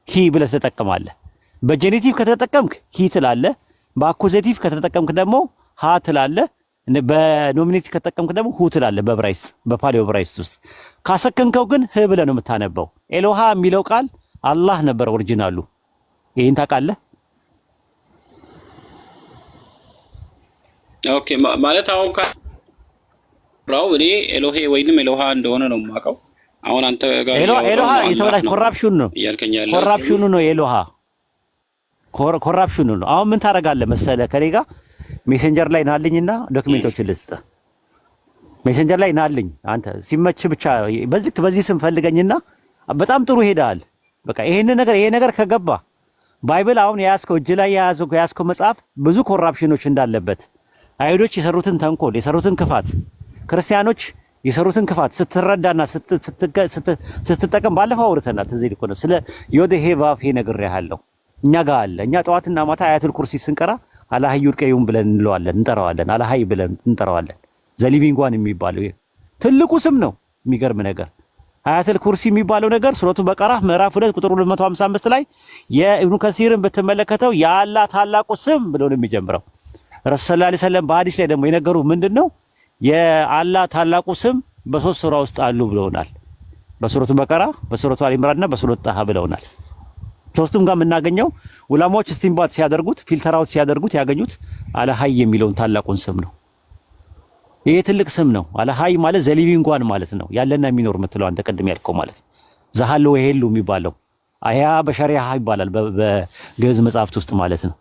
ሂ ብለህ ትጠቀማለህ። በጄኔቲቭ ከተጠቀምክ ሂ ትላለህ። በአኩዜቲቭ ከተጠቀምክ ደግሞ ሀ ትላለህ። በኖሚኔቲቭ ከተጠቀምክ ደግሞ ሁ ትላለህ። በዕብራይስጥ በፓሊዮ ዕብራይስጥ ውስጥ ካሰከንከው ግን ህ ብለህ ነው የምታነበው። ኤሎሃ የሚለው ቃል አላህ ነበር ኦሪጂናሉ። ይሄን ታውቃለህ?
ኦኬ ማለት አሁን ራው እኔ ኤሎሄ ወይንም ኤሎሃ እንደሆነ ነው የማውቀው። አሁን አንተ ጋር
ኤሎሃ የተበላሽ ኮራፕሽን ነው
ያልከኛል።
ኮራፕሽኑ ነው ኤሎሃ ኮራፕሽኑ ነው። አሁን ምን ታደርጋለህ መሰለህ? ከኔ ጋር ሜሴንጀር ላይ ናልኝና ዶክመንቶችን ልስጥ። ሜሴንጀር ላይ ናልኝ አንተ ሲመች ብቻ በዚህ ስም ፈልገኝና በጣም ጥሩ ሄዳል። በቃ ይሄ ነገር ከገባ ባይብል አሁን የያዝከው እጅ ላይ የያዝከው መጽሐፍ ብዙ ኮራፕሽኖች እንዳለበት አይሁዶች የሰሩትን ተንኮል የሰሩትን ክፋት ክርስቲያኖች የሰሩትን ክፋት ስትረዳና ስትጠቀም ባለፈው አውርተናል። ትዝ ይልህ ነው ስለ ዮዴሄ ቫፌ ነግሬሃለሁ። እኛ ጋር አለ። እኛ ጠዋትና ማታ አያቱል ኩርሲ ስንቀራ አላህዩል ቀዩም ብለን እንጠራዋለን። አላህይ ብለን እንጠራዋለን። ዘሊቪንግ ዋን የሚባለው ትልቁ ስም ነው። የሚገርም ነገር አያቱል ኩርሲ የሚባለው ነገር ሱረቱ በቀራ ምዕራፍ 2 ቁጥር 255 ላይ የኢብኑ ከሲርን ብትመለከተው የአላህ ታላቁ ስም ብሎ ነው የሚጀምረው። ረሱል ሰለላሁ ዐለይሂ ወሰለም በሐዲስ ላይ ደግሞ የነገሩ ምንድነው? የአላህ ታላቁ ስም በ3 ሱራ ውስጥ አሉ ብለውናል። በሱረቱ በቀራ፣ በሱረቱ አሊ ኢምራንና በሱረቱ ጣሃ ብለውናል። ሶስቱም ጋር የምናገኘው ዑለማዎች ስቲምባት ሲያደርጉት ፊልተር አውት ሲያደርጉት ያገኙት አላሃይ የሚለውን ታላቁን ስም ነው። ይሄ ትልቅ ስም ነው። አላሃይ ማለት ዘሊቪንግ ዋን ማለት ነው። ያለና የሚኖር የምትለው አንተ ቅድም ያልከው ማለት ነው። ዘሃሎ ወሄሉ የሚባለው አያ በሸሪዓ ይባላል በግዕዝ መጽሐፍት ውስጥ ማለት ነው።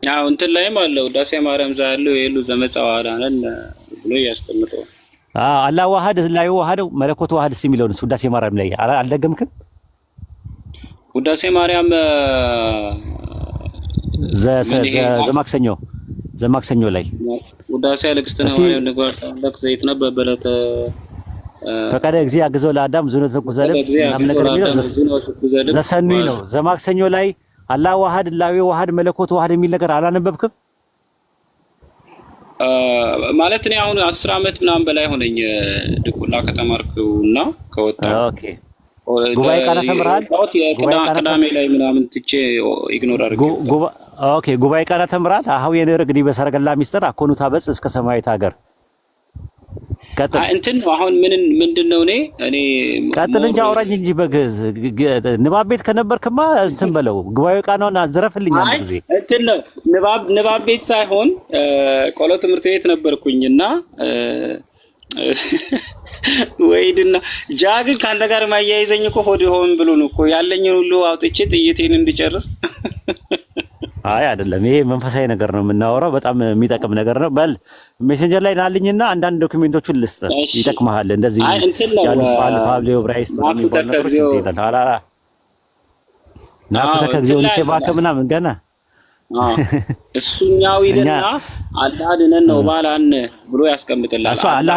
አዎ እንትን ላይም አለው ውዳሴ ማርያም ዛለው የሉ ዘመጻዋራነን ብሎ ያስተምረው።
አላህ ዋህድ ላይ ዋህደው መለኮት ዋህድ የሚለውን ውዳሴ ማርያም ላይ አልደገምክም?
ውዳሴ ማርያም
ዘማክሰኞ ላይ
ውዳሴ አለቅስተና ማርያም ንግባር ታላቅ ዘይት ነበበለት
ፈቃደ እግዚእ አግዘው ለአዳም ዙነተ ኩዘለ ምናምን ነገር የሚለው ዘሰኑይ ነው። ዘማክሰኞ ላይ አላህ ዋህድ ላዊ ዋህድ መለኮት ዋህድ የሚል ነገር አላነበብክም?
ማለት እኔ አሁን 10 ዓመት ምናምን በላይ ሆነኝ ድቁና ከተማርኩና ከወጣሁ።
ኦኬ ጉባኤ ቃና ተምረሃል?
ቅዳሜ ላይ ምናምን ትቼ ኢግኖር አድርጌ።
ኦኬ ጉባኤ ቃና ተምረሃል? አሁን የነርግዲ በሰረገላ ሚስጥር አኮኑ ታበጽ እስከ ሰማያዊት ሀገር ቀጥል።
እንትን አሁን ምንድነው እኔ
ቀጥል እንጂ አውራኝ እንጂ በግዕዝ ንባብ ቤት ከነበርክማ እንትን በለው። ጉባኤ ቃናውን አዝረፍልኝ አንድ ጊዜ።
እንትን ነው ንባብ ቤት ሳይሆን ቆሎ ትምህርት ቤት ነበርኩኝና ወይድና ጃግ ካንተ ጋር ማያይዘኝ እኮ ሆድ ሆን ብሎ ነው እኮ ያለኝን ሁሉ አውጥቼ ጥይቴን እንድጨርስ።
አይ አይደለም፣ ይሄ መንፈሳዊ ነገር ነው የምናወራው። በጣም የሚጠቅም ነገር ነው። በል ሜሴንጀር ላይ ናልኝና አንዳንድ ዶክመንቶችን ልስጥ፣ ይጠቅምሃል። እንደዚህ ያሉት ፓብሊዮ ዕብራይስጥ የሚባል ነገር ይላል። አላላ ናኩተ ከግዚኦ ሊሰባከ ምናምን ገና
እሱኛው ይልና አላህ ድነን ነው ባላን ብሎ ያስቀምጥላል።
እሱ አላህ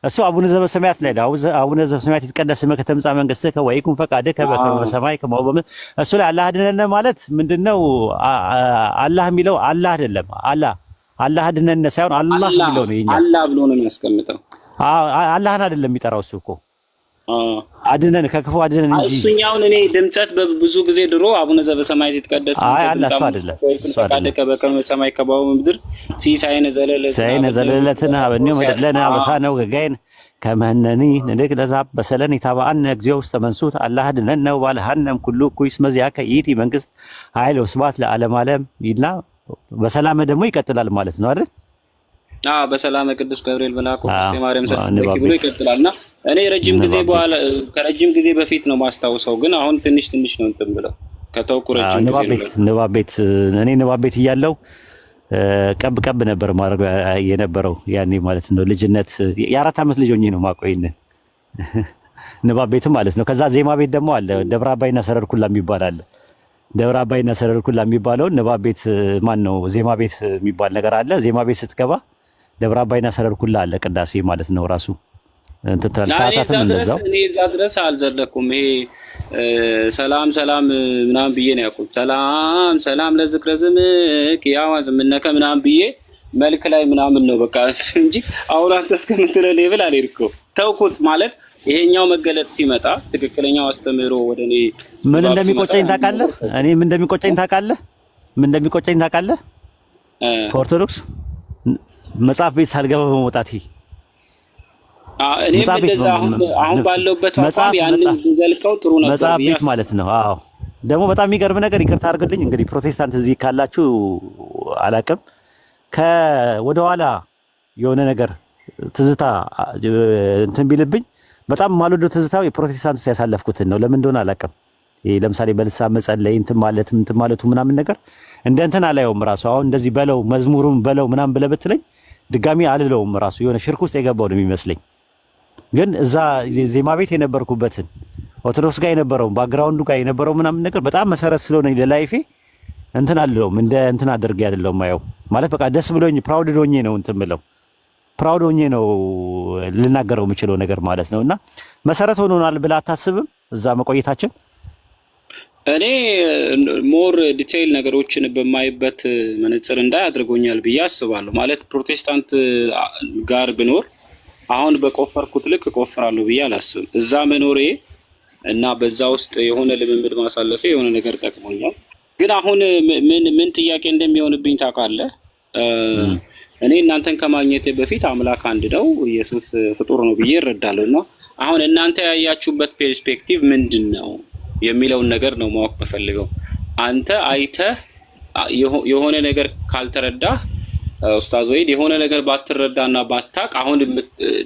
እሱ አቡነ ዘበሰማያት ላይ ነው። አቡነ ዘበሰማያት ይትቀደስ ስምከ ትምጻእ መንግሥትከ ወይኩን ፈቃድከ በከመ በሰማይ ከማሁ በምድር። እሱ ላይ አላህ ድነን ማለት ምንድነው? አላህ የሚለው አላህ አይደለም። አላህ ድነን ሳይሆን አላህ የሚለው ነው። ይኛ
አላህ ብሎ ነው የሚያስቀምጠው።
አላህን አይደለም የሚጠራው እሱ እኮ አድነን ከክፉ አድነን እንጂ
እሱኛውን እኔ ድምጸት በብዙ ጊዜ ድሮ አቡነ ዘበሰማያት ይትቀደስ
እሱ አይደለም።
ፈቃድከ በከመ በሰማይ ከማሁ በምድር ሲሳይነ
ዘለለትን አበኔው መደለና በሳነው ገጋይን ከመነኒ ንድቅ ለዛብ በሰለን ይታባአን እግዚኦ ውስጥ መንሱት አላህ ድነን ነው ባለሃንም ኩሉ ኩይስ መዚያ ከይቲ መንግስት ኃይል ወስባት ለዓለም ዓለም ይልና በሰላም ደግሞ ይቀጥላል ማለት ነው አይደል?
በሰላም ቅዱስ ገብርኤል መልአኩ ቅድስት ማርያም ሰጥተኪ ብሎ ይቀጥላልና እኔ ረጅም ጊዜ
ንባብ ቤት
በኋላ ከረጅም ጊዜ በፊት ነው ማስታውሰው፣ ግን አሁን ትንሽ ትንሽ ነው እንትን ብለው ከተውኩ ረጅም ጊዜ
ንባብ
ነው።
ቤት ንባብ ቤት እኔ ንባብ ቤት እያለሁ ቀብ ቀብ ነበር ማድረግ የነበረው ያኔ ማለት ነው። ልጅነት የ4 ዓመት ልጅ ሆኜ ነው ማቆይን ንባብ ቤትም ማለት ነው። ከዛ ዜማ ቤት ደግሞ አለ፣ ደብረ አባይና ሰረር ኩላ የሚባል አለ። ደብረ አባይና ሰረር ኩላ የሚባለውን ንባብ ቤት ማን ነው ዜማ ቤት የሚባል ነገር አለ። ዜማ ቤት ስትገባ ደብረ አባይና ሰረር ኩላ አለ፣ ቅዳሴ ማለት ነው ራሱ እንትን ትላለህ። ሰዓታትም እንደዛው
እኔ እዛ ድረስ አልዘለኩም። ይሄ ሰላም ሰላም ምናምን ብዬ ነው ያልኩት። ሰላም ሰላም ለዝክረ ዝምክ ያዋዝ ምነከ ምናምን ብዬ መልክ ላይ ምናምን ነው በቃ እንጂ አሁን አንተ እስከምትለው ሌብል አልሄድኩም። ተውኩት ማለት ይሄኛው መገለጥ ሲመጣ ትክክለኛው አስተምህሮ ወደ እኔ
ምን እንደሚቆጨኝ ታውቃለህ? እኔ ምን እንደሚቆጨኝ ታውቃለህ? ምን እንደሚቆጨኝ ታውቃለህ? ከኦርቶዶክስ መጽሐፍ ቤት ሳልገባ በመውጣቴ
እኔ እንደዛ አሁን ባለውበት አቋም ያንን ዘልቀው ጥሩ ነበር።
መጽሐፍ ቤት ማለት ነው። አዎ ደግሞ በጣም የሚገርም ነገር ይቅርታ አድርግልኝ እንግዲህ ፕሮቴስታንት እዚህ ካላችሁ አላቅም ወደ ኋላ የሆነ ነገር ትዝታ እንትን ቢልብኝ በጣም ማልወደው ትዝታው የፕሮቴስታንት ውስጥ ያሳለፍኩትን ነው። ለምን እንደሆነ አላቅም። ይሄ ለምሳሌ በልሳን መጸለይ እንትን ማለቱ ምናምን ነገር እንደ እንትን አላየውም ራሱ። አሁን እንደዚህ በለው መዝሙሩን በለው ምናምን ብለህ ብትለኝ ድጋሚ አልለውም ራሱ። የሆነ ሽርክ ውስጥ የገባው ነው የሚመስለኝ። ግን እዛ ዜማ ቤት የነበርኩበትን ኦርቶዶክስ ጋር የነበረው ባክግራውንዱ ጋር የነበረው ምናምን ነገር በጣም መሰረት ስለሆነ ለላይፌ እንትን አልለውም። እንደ እንትን አድርጌ አይደለም ማየው ማለት በቃ ደስ ብሎኝ ፕራውድ ሆኜ ነው እንትን ብለው ፕራውድ ሆኜ ነው ልናገረው የምችለው ነገር ማለት ነውና መሰረት ሆኖናል ብለህ አታስብም? እዛ መቆየታችን
እኔ ሞር ዲቴይል ነገሮችን በማይበት መነጽር እንዳይ አድርጎኛል ብዬ አስባለሁ። ማለት ፕሮቴስታንት ጋር ብኖር አሁን በቆፈርኩት ልክ እቆፍራለሁ ብዬ አላስብም። እዛ መኖሬ እና በዛ ውስጥ የሆነ ልምምድ ማሳለፌ የሆነ ነገር ጠቅሞኛል። ግን አሁን ምን ጥያቄ እንደሚሆንብኝ ታውቃለህ? እኔ እናንተን ከማግኘቴ በፊት አምላክ አንድ ነው፣ ኢየሱስ ፍጡር ነው ብዬ እረዳለሁ። እና አሁን እናንተ ያያችሁበት ፐርስፔክቲቭ ምንድን ነው የሚለውን ነገር ነው ማወቅ በፈልገው። አንተ አይተህ የሆነ ነገር ካልተረዳህ ኡስታዝ ወይድ የሆነ ነገር ባትረዳና ባታቅ አሁን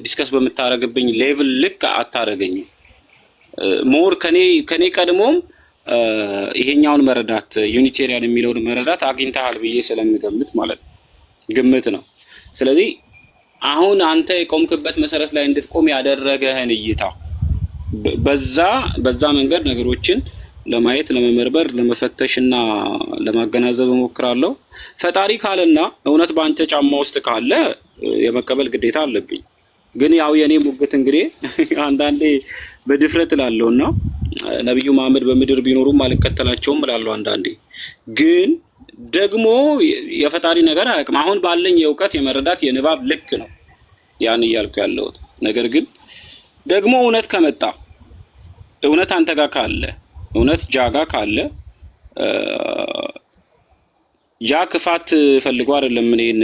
ዲስከስ በምታረግብኝ ሌቭል ልክ አታረገኝም። ሞር ከኔ ቀድሞም ይሄኛውን መረዳት ዩኒቴሪያን የሚለውን መረዳት አግኝተሃል ብዬ ስለምገምት ማለት ግምት ነው። ስለዚህ አሁን አንተ የቆምክበት መሰረት ላይ እንድትቆም ያደረገህን እይታ በዛ መንገድ ነገሮችን ለማየት ለመመርበር ለመፈተሽና ለማገናዘብ እሞክራለሁ። ፈጣሪ ካለና እውነት በአንተ ጫማ ውስጥ ካለ የመቀበል ግዴታ አለብኝ። ግን ያው የኔ ሙግት እንግዲህ አንዳንዴ በድፍረት እላለሁና ነብዩ መሐመድ በምድር ቢኖሩም አልከተላቸውም እላለሁ አንዳንዴ። ግን ደግሞ የፈጣሪ ነገር አያውቅም። አሁን ባለኝ የእውቀት የመረዳት የንባብ ልክ ነው ያን እያልኩ ያለሁት። ነገር ግን ደግሞ እውነት ከመጣ እውነት አንተ ጋር ካለ እውነት ጃጋ ካለ ያ ክፋት ፈልጎ አይደለም እኔን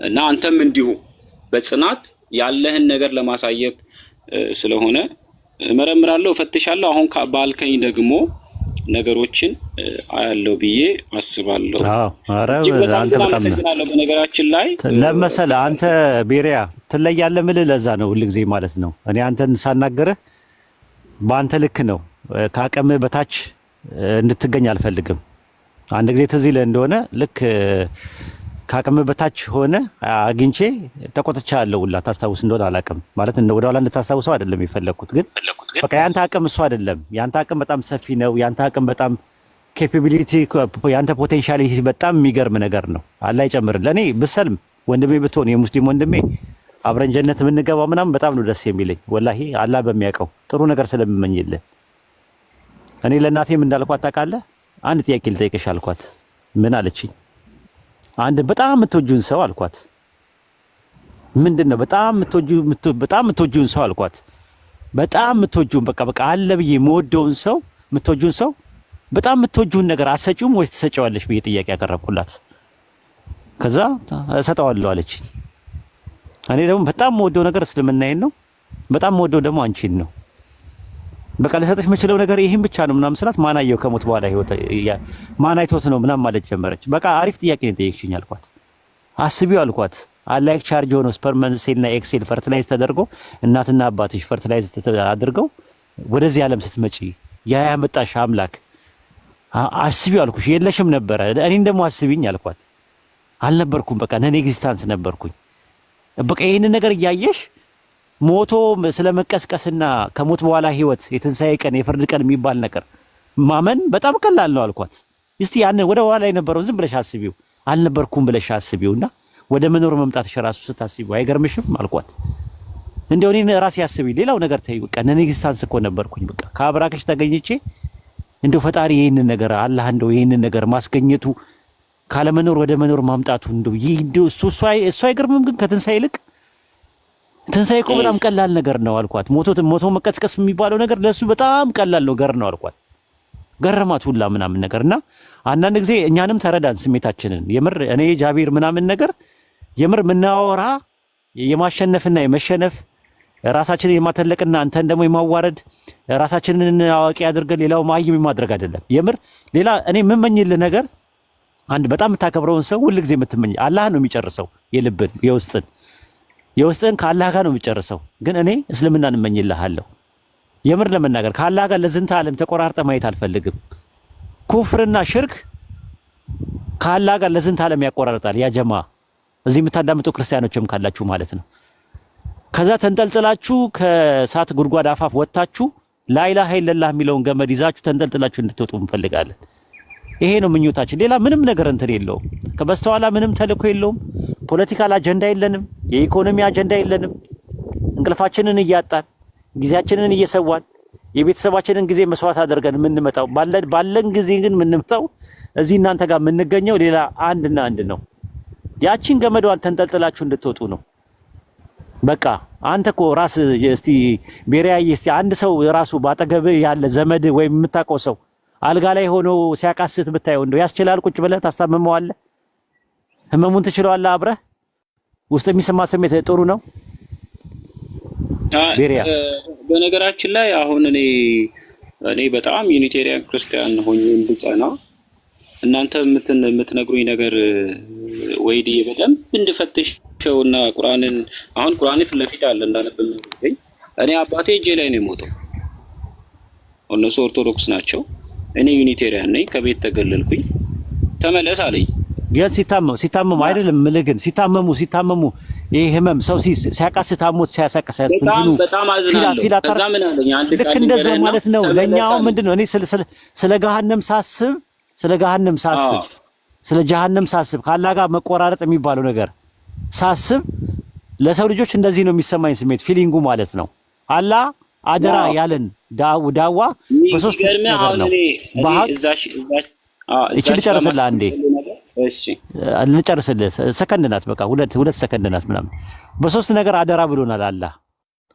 እና አንተም እንዲሁ በጽናት ያለህን ነገር ለማሳየት ስለሆነ እመረምራለሁ፣ እፈትሻለሁ። አሁን ባልከኝ ደግሞ ነገሮችን አያለው ብዬ አስባለሁ።
አዎ ኧረ አንተ በጣም ነው
በነገራችን ላይ
ለመሰለ አንተ ቤሪያ ትለያለህ ምልህ ለዛ ነው ሁልጊዜ ማለት ነው። እኔ አንተን ሳናገርህ በአንተ ልክ ነው፣ ከአቅምህ በታች እንድትገኝ አልፈልግም። አንድ ጊዜ ትዝ ይልህ እንደሆነ ልክ ከአቅምህ በታች ሆነ አግኝቼ ተቆጥቻለሁ ሁላ ታስታውስ እንደሆነ አላውቅም። ማለት ወደ ኋላ እንድታስታውሰው አይደለም የፈለኩት፣ ግን በቃ ያንተ አቅም እሱ አይደለም። ያንተ አቅም በጣም ሰፊ ነው። ያንተ አቅም በጣም ኬፓቢሊቲ፣ ያንተ ፖቴንሻሊቲ በጣም የሚገርም ነገር ነው። አላህ ይጨምርልህ። ለኔ ብሰልም ወንድሜ ብትሆን የሙስሊም ወንድሜ አብረን ጀነት የምንገባው ምናምን በጣም ነው ደስ የሚለኝ ወላሂ፣ አላህ በሚያውቀው ጥሩ ነገር ስለምመኝልህ። እኔ ለእናቴም እንዳልኳት ታውቃለህ፣ አንድ ጥያቄ ልጠይቅሽ አልኳት። ምን አለችኝ? አንድ በጣም የምትወጂውን ሰው አልኳት። ምንድነው በጣም የምትወጂውን ሰው አልኳት። በጣም የምትወጂውን በቃ አለ ብዬ የምወደውን ሰው የምትወጂውን ሰው በጣም የምትወጂውን ነገር አትሰጪውም ወይስ ትሰጪዋለሽ ብዬ ጥያቄ ያቀረብኩላት። ከዛ እሰጠዋለሁ አለችኝ። እኔ ደግሞ በጣም የምወደው ነገር እስልምናዬን ነው። በጣም የምወደው ደግሞ አንቺን ነው። በቃ ልሰጥሽ የምችለው ነገር ይሄን ብቻ ነው ምናምን ስላት፣ ማን አየው ከሞት በኋላ ህይወት ማን አይቶት ነው ምናምን ማለት ጀመረች። በቃ አሪፍ ጥያቄ ነው የጠየቅሽኝ አልኳት። አስቢው አልኳት። አላይክ ቻርጅ ሆኖ ስፐርም ሴልና ኤግ ሴል ፈርቲላይዝ ተደርጎ እናትና አባትሽ ፈርቲላይዝ አድርገው ወደዚህ ዓለም ስትመጪ ያ ያመጣሽ አምላክ አስቢው አልኩሽ። የለሽም ነበረ። እኔን ደግሞ አስቢኝ አልኳት። አልነበርኩም። በቃ ነን ኤግዚስታንስ ነበርኩኝ። በቃ ይሄን ነገር እያየሽ ሞቶ ስለመቀስቀስና ከሞት በኋላ ህይወት የትንሳኤ ቀን የፍርድ ቀን የሚባል ነገር ማመን በጣም ቀላል ነው አልኳት። እስቲ ያን ወደ ኋላ የነበረው ዝም ብለሽ አስቢው፣ አልነበርኩም ብለሽ አስቢውና ወደ መኖር መምጣትሽ ራሱ ስታስቢው አይገርምሽም አልኳት። እንደው እኔን ራሴ አስቢ፣ ሌላው ነገር ተይ። በቃ ነን ኤግዚስታንስ እኮ ነበርኩኝ። በቃ ከአብራክሽ ተገኝቼ እንደው ፈጣሪ ይሄንን ነገር አላህ እንደው ይሄንን ነገር ማስገኘቱ ካለመኖር ወደ መኖር ማምጣቱ እንደው ይህ እንደው እሱ አይገርምም? ግን ከትንሳኤ ይልቅ ትንሳኤ እኮ በጣም ቀላል ነገር ነው አልኳት። ሞቶ መቀስቀስ የሚባለው ነገር ለሱ በጣም ቀላል ነው፣ ገር ነው አልኳት። ገረማት ሁላ ምናምን ነገርና አንዳንድ ጊዜ እኛንም ተረዳን ስሜታችንን። የምር እኔ ጃቢር ምናምን ነገር የምር ምናወራ የማሸነፍና የመሸነፍ ራሳችንን የማተለቅና አንተን ደግሞ የማዋረድ ራሳችንን አዋቂ አድርገን ሌላው ማይም ማድረግ አይደለም። የምር ሌላ እኔ የምመኝልህ ነገር አንድ በጣም የምታከብረውን ሰው ሁሉ ጊዜ የምትመኝ አላህ ነው የሚጨርሰው። የልብን የውስጥን ከአላህ ጋር ነው የሚጨርሰው። ግን እኔ እስልምናን እመኝልሃለሁ። የምር ለመናገር ከአላህ ጋር ለዝንተ ዓለም ተቆራርጠ ማየት አልፈልግም። ኩፍርና ሽርክ ከአላህ ጋር ለዝንተ ዓለም ያቆራርጣል። ያ ጀማ እዚህ የምታዳምጡ ክርስቲያኖችም ካላችሁ ማለት ነው። ከዛ ተንጠልጥላችሁ ከእሳት ጉድጓድ አፋፍ ወጥታችሁ ላኢላሃ ኢለላህ የሚለውን ገመድ ይዛችሁ ተንጠልጥላችሁ እንድትወጡ እንፈልጋለን። ይሄ ነው ምኞታችን። ሌላ ምንም ነገር እንትን የለውም። ከበስተኋላ ምንም ተልእኮ የለውም። ፖለቲካል አጀንዳ የለንም። የኢኮኖሚ አጀንዳ የለንም። እንቅልፋችንን እያጣን ጊዜያችንን እየሰዋን የቤተሰባችንን ጊዜ መስዋዕት አድርገን የምንመጣው ባለን ጊዜ ግን የምንመጣው እዚህ እናንተ ጋር የምንገኘው ሌላ አንድና አንድ ነው። ያቺን ገመዷን ተንጠልጥላችሁ እንድትወጡ ነው። በቃ አንተ እኮ ራስ እስቲ ቤሪያዬ እስቲ አንድ ሰው ራሱ ባጠገብህ ያለ ዘመድ ወይም የምታውቀው ሰው አልጋ ላይ ሆኖ ሲያቃስት ብታየው እንደው ያስችላል? ቁጭ ብለህ ታስታምመዋለህ? ህመሙን ትችለዋለህ? አብረህ ውስጥ የሚሰማ ስሜት ጥሩ ነው። ቤሪያ
በነገራችን ላይ አሁን እኔ በጣም ዩኒቴሪያን ክርስቲያን ሆኜ እንድጸና እናንተ የምትነግሩኝ ነገር ወይዲ በደንብ እንድፈትሸውና ቁርአንን አሁን ቁርአን ፊት ለፊት አለ እንዳነብን እኔ አባቴ እጄ ላይ ነው የሞተው። እነሱ ኦርቶዶክስ ናቸው። እኔ ዩኒቴሪያን ነኝ። ከቤት ተገለልኩኝ። ተመለስ አለኝ።
ግን ሲታመሙ አይደለም ምልህ ግን ሲታመሙ ይሄ ህመም ሰው ሲያቃስት አሞት ሲያሳቀስ
በጣም አዝናለሁ። ከዛ ምን አለኝ አንድ
ልክ እንደዛ ማለት ነው። ለኛው ምንድነው እኔ ስለ ገሃነም ሳስብ ከአላህ ጋር መቆራረጥ የሚባለው ነገር ሳስብ ለሰው ልጆች እንደዚህ ነው የሚሰማኝ ስሜት ፊሊንጉ ማለት ነው። አላህ አደራ ያለን ዳዋ በሶስት ነገር ነው። እቺ ልጨርስልህ አንዴ። እሺ ልጨርስልህ። ሰከንድ ናት በቃ ሁለት ሰከንድ ናት ምናምን። በሶስት ነገር አደራ ብሎናል አላህ።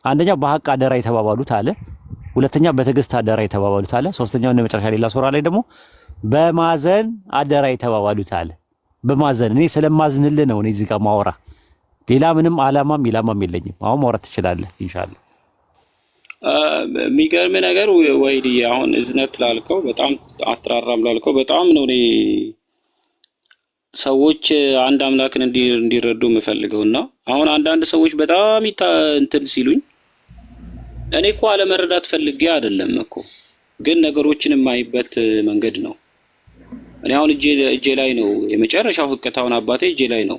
አንደኛው በሐቅ አደራ የተባባሉት አለ። ሁለተኛ በትዕግስት አደራ የተባባሉት አለ። ሶስተኛው እና መጨረሻ ሌላ ሱራ ላይ ደግሞ በማዘን አደራ የተባባሉት አለ። በማዘን እኔ ስለማዝንልህ ነው እኔ እዚህ ጋር ማወራ። ሌላ ምንም ዓላማም የለኝም። አሁን ማውራት ትችላለህ ኢንሻአላህ።
የሚገርም ነገር ወይዲ አሁን እዝነት ላልከው በጣም አትራራም ላልከው በጣም ነው እኔ ሰዎች አንድ አምላክን እንዲረዱ የምፈልገውና አሁን አንዳንድ ሰዎች በጣም እንትን ሲሉኝ እኔ እኮ አለመረዳት ፈልጌ አይደለም እኮ ግን ነገሮችን የማይበት መንገድ ነው። እኔ አሁን እጄ ላይ ነው የመጨረሻው ህቅታውን አባቴ እጄ ላይ ነው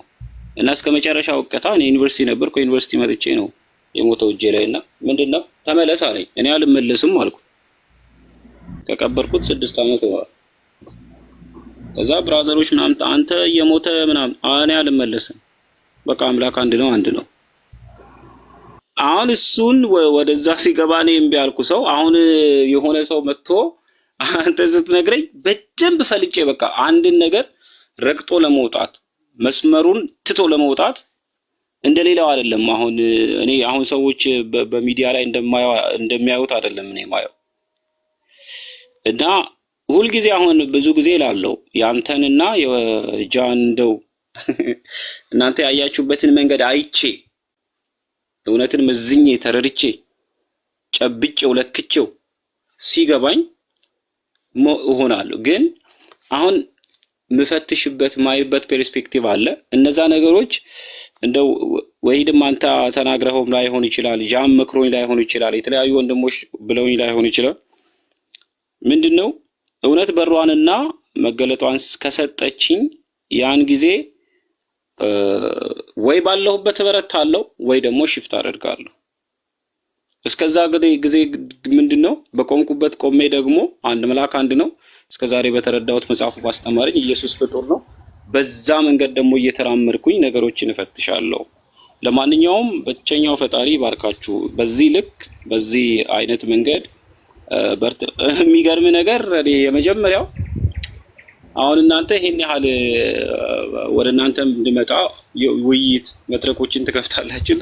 እና እስከ መጨረሻው ህቅታ እኔ ዩኒቨርሲቲ ነበርኩ። ዩኒቨርሲቲ መጥቼ ነው የሞተው እጄ ላይና ምንድነው ተመለስ አለኝ። እኔ አልመለስም አልኩ። ከቀበርኩት 6 አመት ነው። ከዛ ብራዘሮች ምናምን አንተ የሞተ ምናምን እኔ አልመለስም። በቃ አምላክ አንድ ነው። አሁን እሱን ወደዛ ሲገባ እኔ እምቢ አልኩ። ሰው አሁን የሆነ ሰው መጥቶ አንተ ስትነግረኝ በደንብ ፈልጬ በቃ አንድን ነገር ረግጦ ለመውጣት መስመሩን ትቶ ለመውጣት እንደሌላው አይደለም። አሁን ሰዎች በሚዲያ ላይ እንደሚያዩት አይደለም እኔ ማየው እና ሁልጊዜ አሁን ብዙ ጊዜ ላለው ያንተንና የጃን እንደው እናንተ ያያችሁበትን መንገድ አይቼ እውነትን መዝኜ ተረድቼ ጨብጬው ለክቼው ሲገባኝ እሆናለሁ። ግን አሁን ምፈትሽበት ማይበት ፐርስፔክቲቭ አለ። እነዛ ነገሮች እንደው ወይድም አንተ ተናግረኸውም ላይሆን ይችላል፣ ጃም መክሮኝ ላይሆን ይችላል፣ የተለያዩ ወንድሞች ብለውኝ ላይሆን ይችላል። ምንድነው እውነት በሯንና መገለጧን ከሰጠችኝ ያን ጊዜ ወይ ባለሁበት እበረታለሁ ወይ ደግሞ ሽፍት አደርጋለሁ። እስከዛ ጊዜ ምንድነው በቆምኩበት ቆሜ ደግሞ አንድ መልአክ አንድ ነው፣ እስከዛሬ በተረዳሁት መጽሐፉ ባስተማረኝ ኢየሱስ ፍጡር ነው። በዛ መንገድ ደግሞ እየተራመድኩኝ ነገሮችን እፈትሻለሁ። ለማንኛውም ብቸኛው ፈጣሪ ባርካችሁ። በዚህ ልክ በዚህ አይነት መንገድ የሚገርም ነገር እኔ የመጀመሪያው አሁን እናንተ ይሄን ያህል ወደ እናንተም እንድመጣ ውይይት መድረኮችን ትከፍታላችሁ።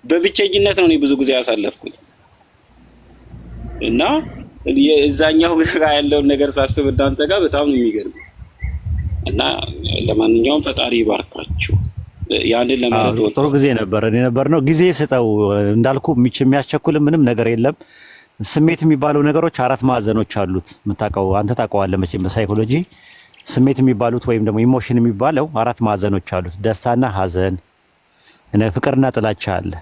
በብቸኝነት ነው እኔ ብዙ ጊዜ ያሳለፍኩት እና የዛኛው ጋር ያለውን ነገር ሳስብ እናንተ ጋር በጣም ነው የሚገርም እና ለማንኛውም ፈጣሪ ይባርካችሁ። ያንን ለማለት
ጥሩ ጊዜ ነበር ነው። ጊዜ ስጠው እንዳልኩ የሚያስቸኩል ምንም ነገር የለም። ስሜት የሚባለው ነገሮች አራት ማዕዘኖች አሉት። የምታውቀው አንተ ታውቀዋለህ መቼም በሳይኮሎጂ ስሜት የሚባሉት ወይም ደግሞ ኢሞሽን የሚባለው አራት ማዕዘኖች አሉት። ደስታና ሐዘን፣ ፍቅርና ጥላቻ አለ።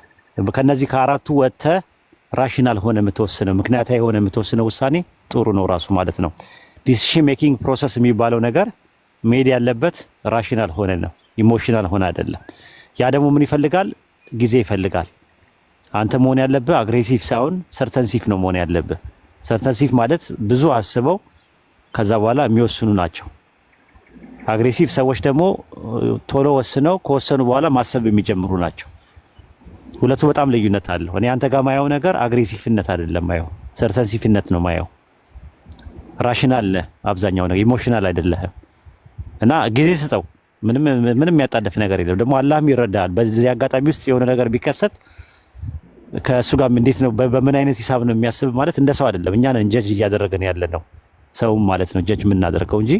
ከነዚህ ከአራቱ ወጥተህ ራሽናል ሆነ የምትወስነው ምክንያታዊ ሆነ የምትወስነው ውሳኔ ጥሩ ነው ራሱ ማለት ነው። ዲሲሽን ሜኪንግ ፕሮሰስ የሚባለው ነገር መሄድ ያለበት ራሽናል ሆነ ነው፣ ኢሞሽናል ሆነ አይደለም። ያ ደግሞ ምን ይፈልጋል? ጊዜ ይፈልጋል። አንተ መሆን ያለብህ አግሬሲቭ ሳይሆን ሰርተንሲቭ ነው መሆን ያለብህ። ሰርተንሲቭ ማለት ብዙ አስበው ከዛ በኋላ የሚወስኑ ናቸው። አግሬሲቭ ሰዎች ደግሞ ቶሎ ወስነው ከወሰኑ በኋላ ማሰብ የሚጀምሩ ናቸው። ሁለቱ በጣም ልዩነት አለው። እኔ አንተ ጋር ማየው ነገር አግሬሲቭነት አይደለም ማየው፣ ሰርተንሲቭነት ነው ማየው። ራሽናል ነህ አብዛኛው ነገር፣ ኢሞሽናል አይደለህም። እና ጊዜ ስጠው። ምንም ያጣደፍ ነገር የለም። ደግሞ አላህም ይረዳል። በዚህ አጋጣሚ ውስጥ የሆነ ነገር ቢከሰት ከእሱ ጋር እንዴት ነው በምን አይነት ሂሳብ ነው የሚያስብ ማለት እንደ ሰው አይደለም። እኛ ነን ጀጅ እያደረገን ያለ ነው ሰውም ማለት ነው ጀጅ የምናደርገው እንጂ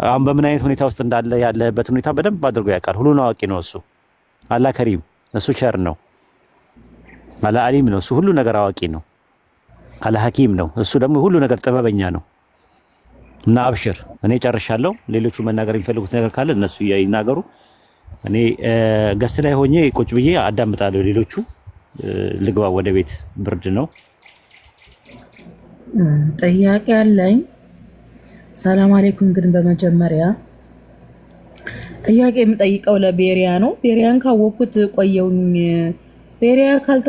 አሁን በምን አይነት ሁኔታ ውስጥ እንዳለ ያለበት ሁኔታ በደንብ አድርጎ ያውቃል። ሁሉን አዋቂ ነው እሱ። አላህ ከሪም፣ እሱ ቸር ነው። አላህ አሊም ነው፣ እሱ ሁሉ ነገር አዋቂ ነው። አላህ ሐኪም ነው፣ እሱ ደግሞ ሁሉ ነገር ጥበበኛ ነው። እና አብሽር፣ እኔ ጨርሻለሁ። ሌሎቹ መናገር የሚፈልጉት ነገር ካለ እነሱ ይናገሩ። እኔ ገስት ላይ ሆኜ ቁጭ ብዬ አዳምጣለሁ። ሌሎቹ ልግባ ወደ ቤት፣ ብርድ ነው።
ጥያቄ አለኝ። ሰላም አለይኩም። ግን በመጀመሪያ ጥያቄ የምጠይቀው ለቤሪያ ነው። ቤሪያን ካወቅኩት ቆየውኝ። ቤሪያ ካልተ